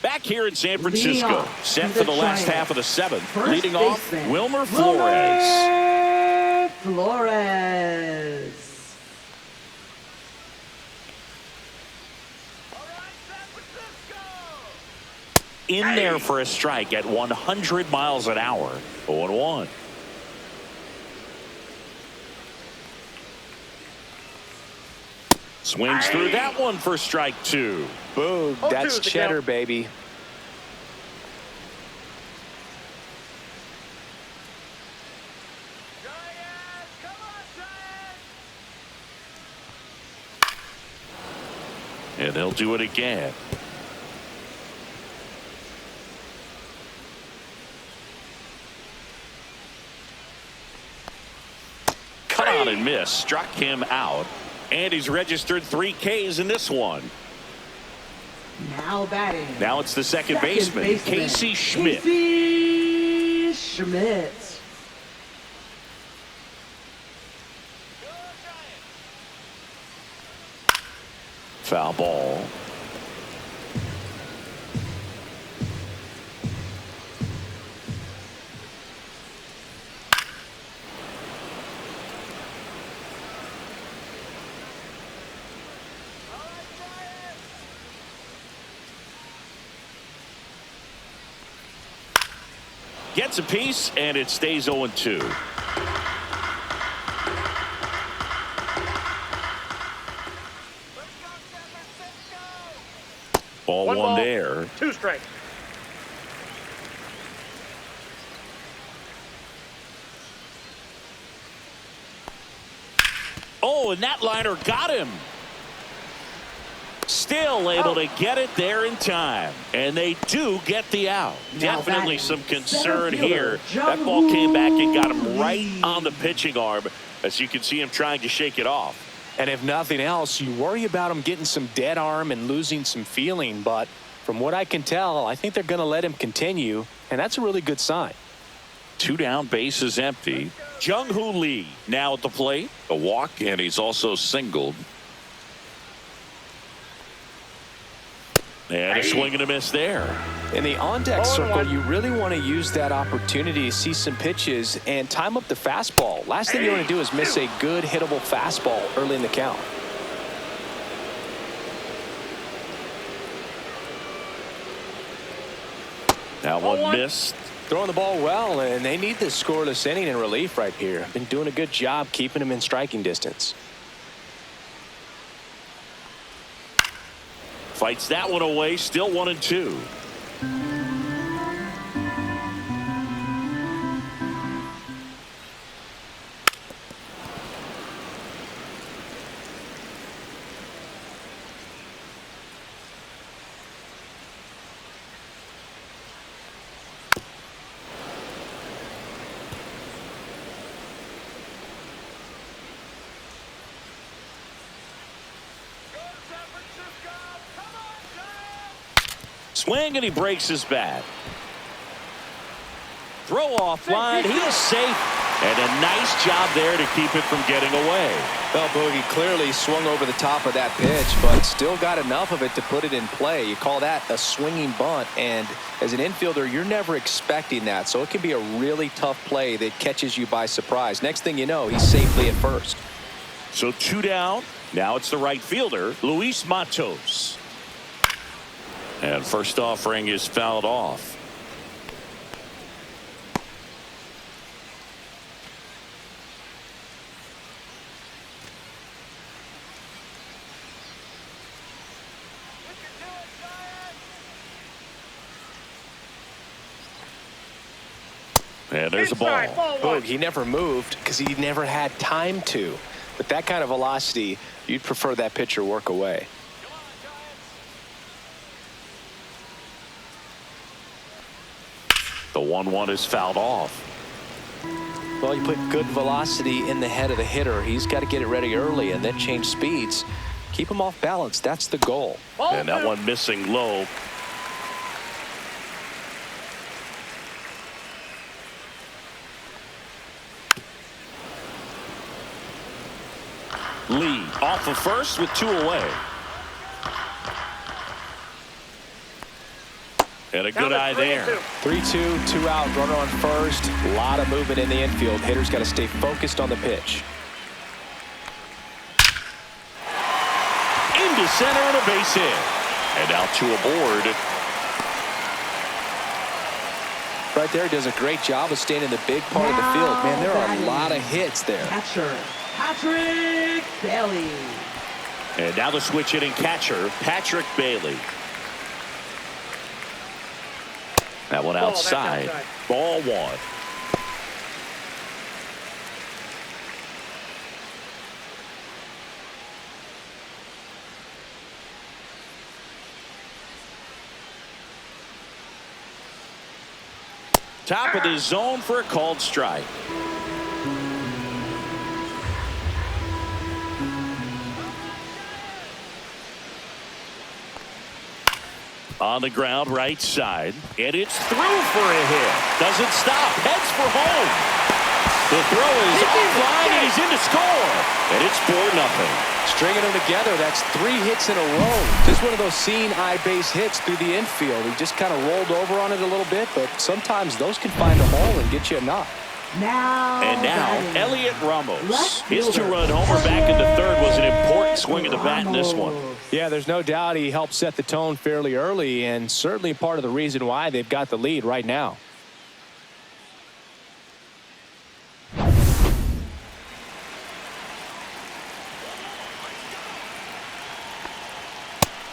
Back here in San Francisco, set for the last half of the 7th. Leading off, Wilmer Flores. Flores. In there for a strike at 100 miles an hour. 0-1. Swings through that one for strike 2. Boom. That's cheddar, baby. And they'll do it again. and miss. Struck him out. And he's registered 3 Ks in this one. Now batting. Now it's the second baseman, Casey Schmidt. Casey Schmidt. Foul ball. Gets a piece, and it stays 0-2. Ball one there. 2 strikes. Oh, and that liner got him. Still able to get it there in time. And they do get the out. Definitely some concern here. That ball came back and got him right on the pitching arm. As you can see him trying to shake it off. And if nothing else, you worry about him getting some dead arm and losing some feeling. But from what I can tell, I think they're going to let him continue. And that's a really good sign. 2 down, bases empty. Jung-Hoo Lee now at the plate. A walk, and he's also singled. And a swing and a miss there. In the on-deck circle, you really want to use that opportunity to see some pitches and time up the fastball. Last thing you want to do is miss a good hittable fastball early in the count. That one missed. Throwing the ball well, and they need this scoreless inning in relief right here. Been doing a good job keeping him in striking distance. Fights that one away, still 1-2. Swing, and he breaks his bat. Throw off line. He is safe. And a nice job there to keep it from getting away. Well, Boogie clearly swung over the top of that pitch, but still got enough of it to put it in play. You call that a swinging bunt, and as an infielder, you're never expecting that. So it can be a really tough play that catches you by surprise. Next thing you know, he's safely at first. So 2 down. Now it's the right fielder, Luis Matos. And first offering is fouled off. And there's a ball. Oh, he never moved because he never had time to. With that kind of velocity, you'd prefer that pitcher work away. The 1-1 is fouled off. Well, you put good velocity in the head of the hitter. He's got to get it ready early and then change speeds. Keep him off balance. That's the goal. And that one missing low. Lee off of first with 2 away. And a good eye there. 3-2, 2 out, runner on first. A lot of movement in the infield. Hitter's got to stay focused on the pitch. Into center and a base hit. And now 2 aboard. Right there, does a great job of staying in the big part of the field. Man, there are a lot of hits there. Catcher, Patrick Bailey. And now the switch hitting catcher, Patrick Bailey. That one outside. Ball 1. Top of the zone for a called strike. On the ground right side. And it's through for a hit. Doesn't stop. Heads for home. The throw is offline and he's in to score. And it's 4-0. Stringing them together, that's 3 hits in a row. Just one of those seeing eye base hits through the infield. He just kind of rolled over on it a little bit, but sometimes those can find a hole and get you a knock. Now Elliot Ramos. His 2-run homer back in the third was an important swing of the bat in this one. Yeah, there's no doubt he helped set the tone fairly early, and certainly part of the reason why they've got the lead right now.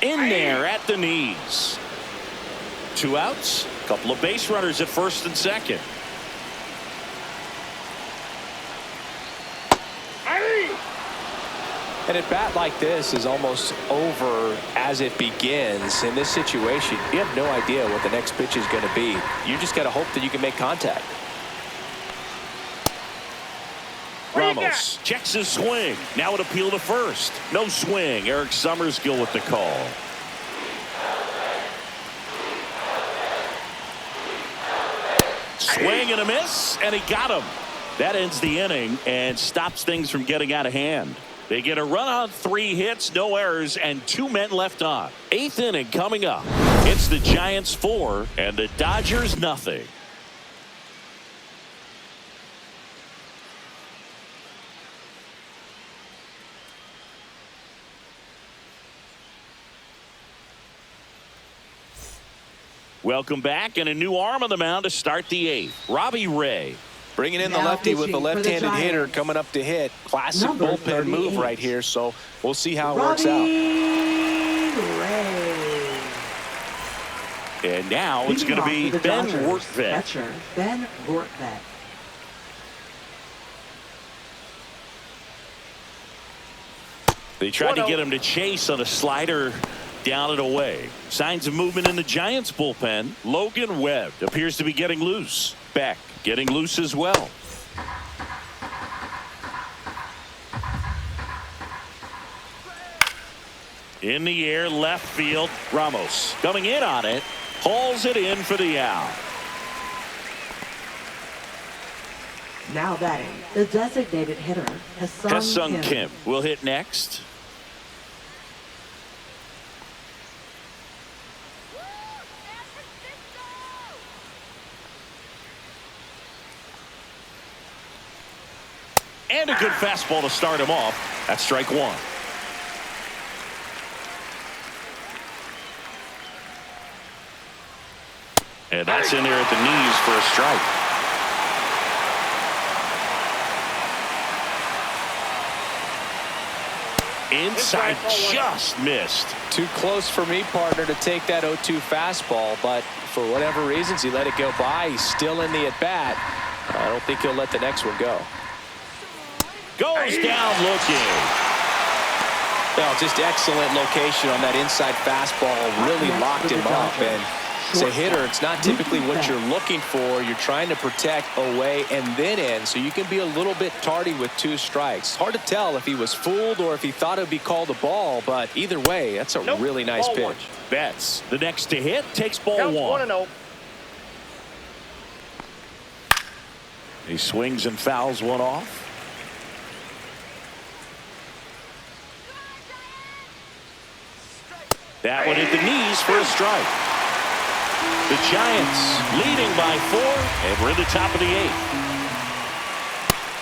In there at the knees. 2 outs. Couple of base runners at first and second. And at bat like this is almost over as it begins. In this situation, you have no idea what the next pitch is going to be. You just got to hope that you can make contact. Ramos checks his swing. Now an appeal to first. No swing. Eric Summerskill with the call. Swing and a miss, and he got him. That ends the inning and stops things from getting out of hand. They get a run on 3 hits, no errors, and 2 men left on. 8th inning coming up. It's the Giants 4 and the Dodgers nothing. Welcome back, and a new arm on the mound to start the 8th. Robbie Ray. Bringing in the lefty with the left-handed hitter coming up to hit. Classic bullpen move right here, so we'll see how it works out. And now it's going to be Ben Workvet. Ben Workvet. They tried to get him to chase on a slider down and away. Signs of movement in the Giants bullpen. Logan Webb appears to be getting loose. Beck getting loose as well. In the air, left field. Ramos coming in on it. Hauls it in for the out. Now batting, the designated hitter, Ha-Seong Kim will hit next. And a good fastball to start him off. That's strike 1. And that's in there at the knees for a strike. Inside, just missed. Too close for me, partner, to take that 0-2 fastball, but for whatever reasons he let it go by. He's still in the at-bat. I don't think he'll let the next one go. Goes down looking. Well, just excellent location on that inside fastball. Really locked him up. And as a hitter, it's not typically what you're looking for. You're trying to protect away and then in, so you can be a little bit tardy with 2 strikes. Hard to tell if he was fooled or if he thought it would be called a ball, but either way, that's a really nice pitch. Betts, the next to hit, takes ball 1. 1-0. He swings and fouls one off. That one hit the knees for a strike. The Giants leading by 4, and we're in the top of the 8th.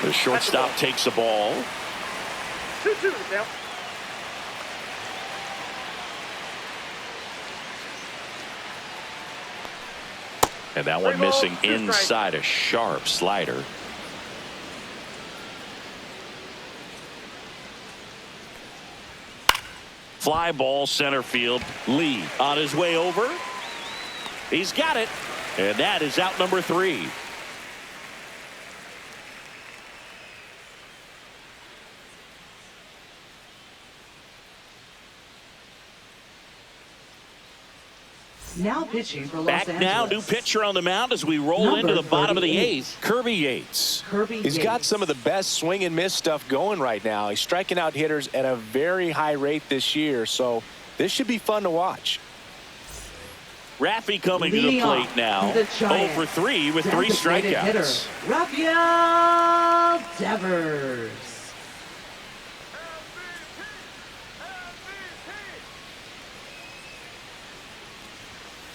The shortstop takes the ball. 2-2 the count. And that one missing inside, a sharp slider. Fly ball center field. Lee on his way over. He's got it. And that is out number 3. Now pitching for Los Back Angeles. now, new pitcher on the mound as we roll into the bottom of the 8th. Kirby Yates. He's got some of the best swing and miss stuff going right now. He's striking out hitters at a very high rate this year, so this should be fun to watch. Raffy coming to the Leading plate off now. the Giants, 0 for 3 with 3 designated hitter, strikeouts. Rafael Devers.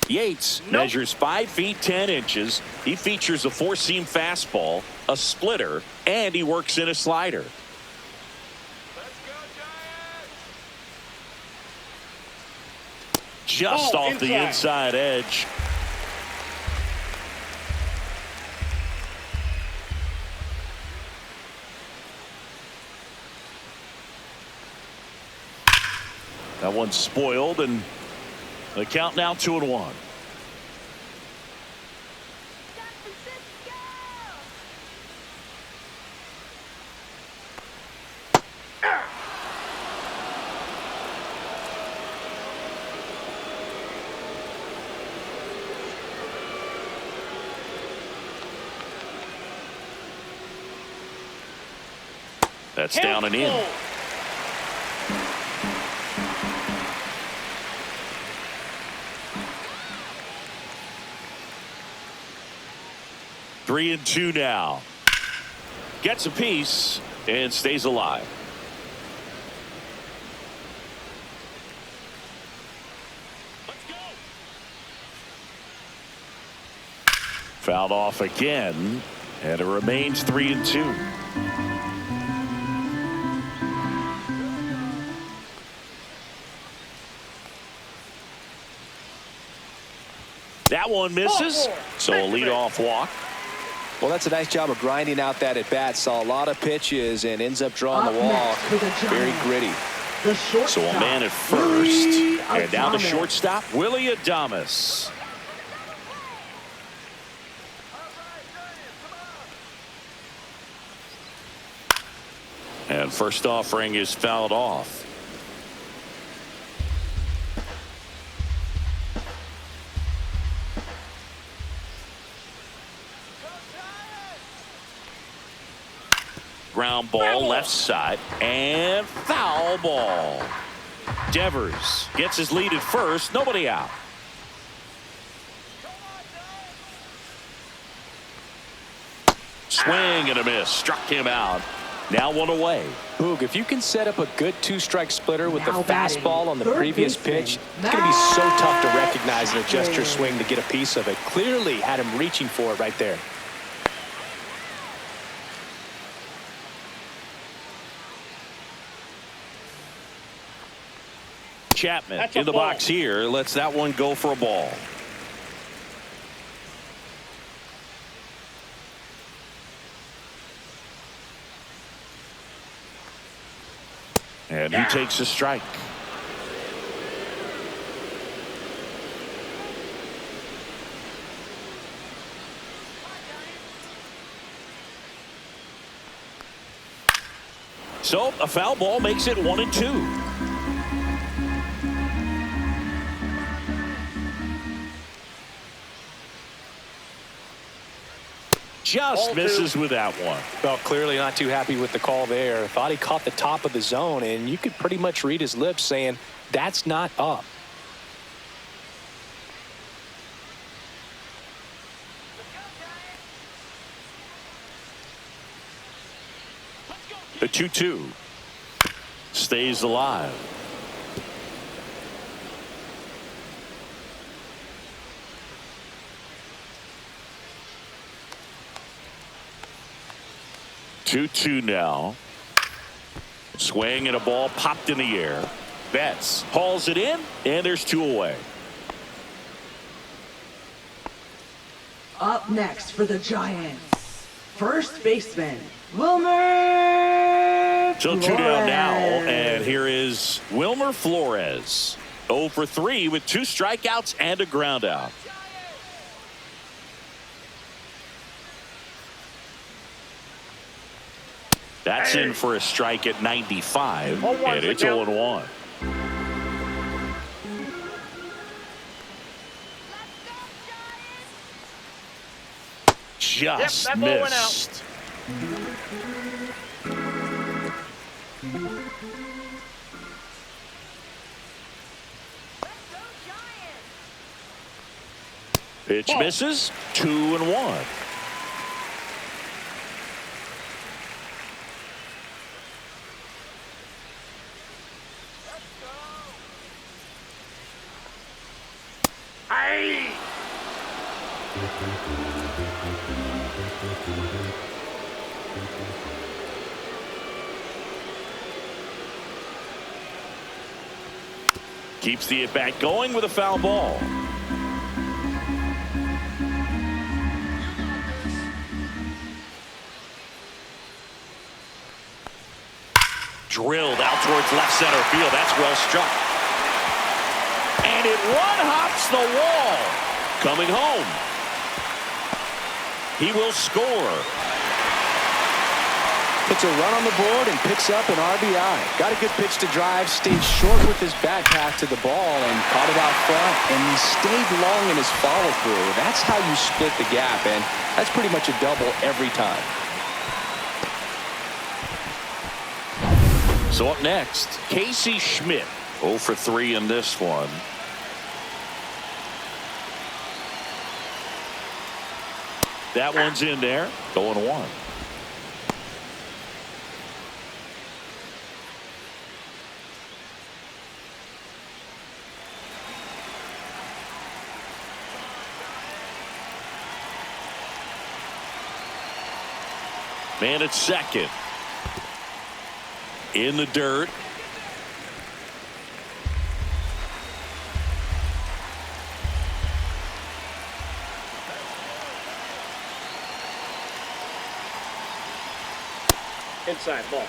Yates measures 5 feet 10 inches. He features a 4-seam fastball, a splitter, and he works in a slider. Just off the inside edge. That one's spoiled, and the count now 2-1. That's down and in. Three and 2 now. Gets a piece and stays alive. Let's go. Fouled off again, and it remains 3 and 2. That one misses, so a leadoff walk. Well, that's a nice job of grinding out that at bat. Saw a lot of pitches and ends up drawing the walk. Very gritty. So a man at first, and now the shortstop, Willie Adames. And first offering is fouled off. Ground ball left side and foul ball. Devers gets his lead at first. Nobody out. Swing and a miss. Struck him out. Now 1 away. Boog, if you can set up a good 2-strike splitter with the fastball on the previous pitch, it's going to be so tough to recognize and adjust your swing to get a piece of it. Clearly had him reaching for it right there. Chapman in the box here lets that one go for a ball. And he takes a strike. So a foul ball makes it 1 and 2. Just misses with that one. Well, clearly not too happy with the call there. Thought he caught the top of the zone, and you could pretty much read his lips saying, that's not up. The 2-2 stays alive. Two now. Swing and a ball popped in the air. Betts hauls it in, and there's 2 away. Up next for the Giants, first baseman Wilmer So 2 Flores. down now, and here is Wilmer Flores. 0 for 3 with 2 strikeouts and a ground out. That's in for a strike at 95, and it's 0-1. Just missed. Pitch misses. 2-1. Hey! Keeps the at-bat going with a foul ball. Drilled out towards left center field. That's well struck. And it one-hops the wall. Coming home. He will score. Puts a run on the board and picks up an RBI. Got a good pitch to drive, stayed short with his back path to the ball and caught it out front, and he stayed long in his follow-through. That's how you split the gap, and that's pretty much a double every time. So up next, Casey Schmidt. 0 for 3 in this one. That one's in there. 0-1. Man at second. In the dirt. Inside ball.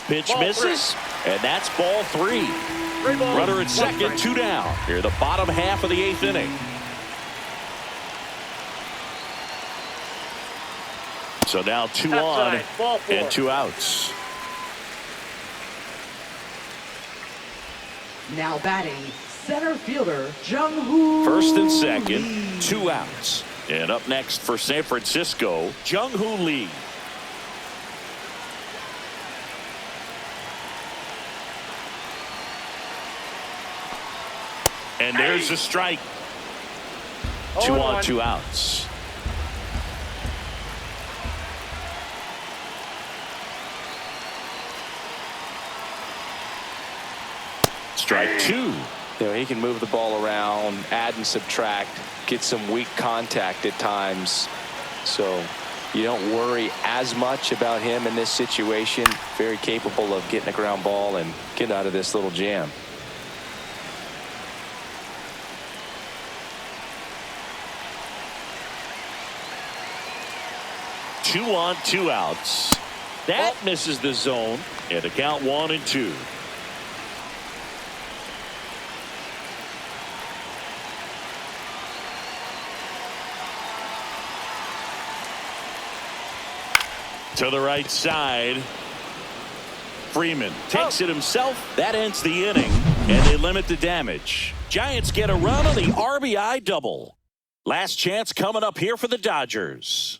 Pitch Ball misses, and that's ball 3. 3 balls. Runner at 1 second, strike. 2 down. Here, the bottom half of the 8th inning. So now 2 on Outside, ball 4. and 2 outs. Now batting, center fielder Jung-Hoo First and second, Lee. 2 outs. And up next for San Francisco, Jung-Hoo Lee. And there's a strike. 2 on, 0-1. 2 outs. Strike 2. You know, he can move the ball around, add and subtract, get some weak contact at times. So you don't worry as much about him in this situation. Very capable of getting a ground ball and getting out of this little jam. 2 on, 2 outs. That misses the zone, and the count 1-2. To the right side. Freeman takes it himself. That ends the inning, and they limit the damage. Giants get a run on the RBI double. Last chance coming up here for the Dodgers.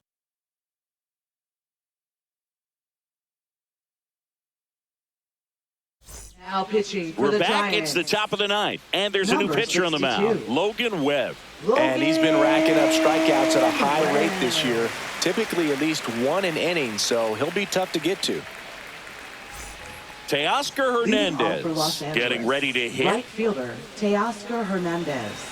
Now pitching for We're the back. Giants. It's the top of the 9th, and there's a new Number pitcher on the 62. mound, Logan Webb. And he's been racking up strikeouts at a high rate this year. Typically at least 1 an inning, so he'll be tough to get to. Teoscar Leading off for Los Hernandez Angeles. getting ready to hit. Right fielder Teoscar Hernandez.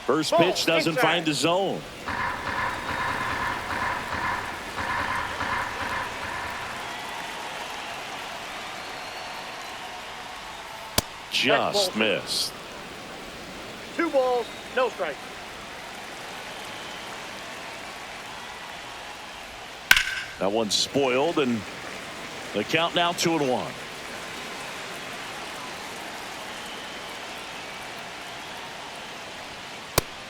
First Ball, pitch doesn't inside. find the zone. Just ball. missed. 2 balls, no strike. That one's spoiled, and the count now 2-1.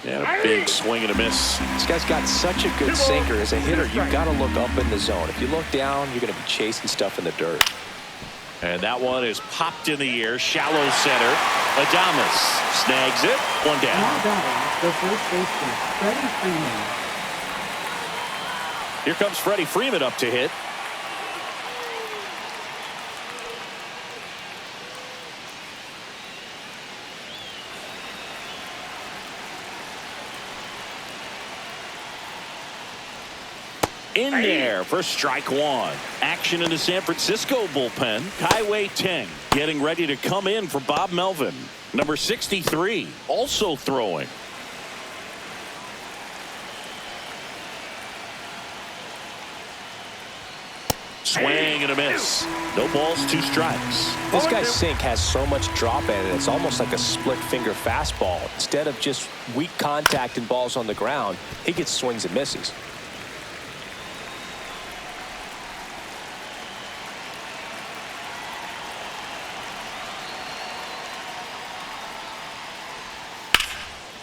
And a big swing and a miss. This guy's got such a good sinker. As a hitter, you've got to look up in the zone. If you look down, you're going to be chasing stuff in the dirt. And that one is popped in the air. Shallow center. Adames snags it. One down. Now batting, the first baseman, Freddie Freeman. Here comes Freddie Freeman up to hit. In there for strike one. Action in the San Francisco bullpen. Kaiwei Teng getting ready to come in for Bob Melvin. Number 63 also throwing. Swing and a miss. No balls, 2 strikes. This guy's sink has so much drop in it, it's almost like a split finger fastball. Instead of just weak contact and balls on the ground, he gets swings and misses.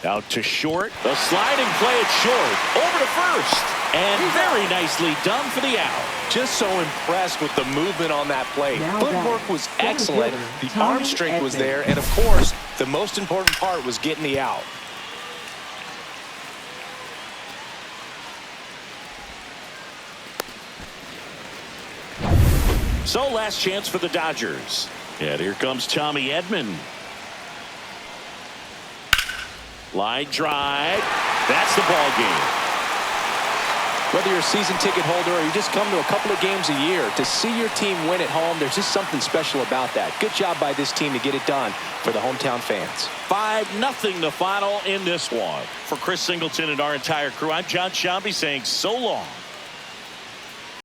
Out to short. The sliding play at short. Over to first. And very nicely done for the out. Just so impressed with the movement on that play. Now Footwork batting, was center excellent. fielder, The Tommy arm strength was Edman. there. And, of course, the most important part was getting the out. So last chance for the Dodgers. And here comes Tommy Edman. Line drive. That's the ball game. Whether you're a season ticket holder or you just come to a couple of games a year, to see your team win at home, there's just something special about that. Good job by this team to get it done for the hometown fans. 5-0 the final in this one. For Chris Singleton and our entire crew, I'm John Shambi saying so long.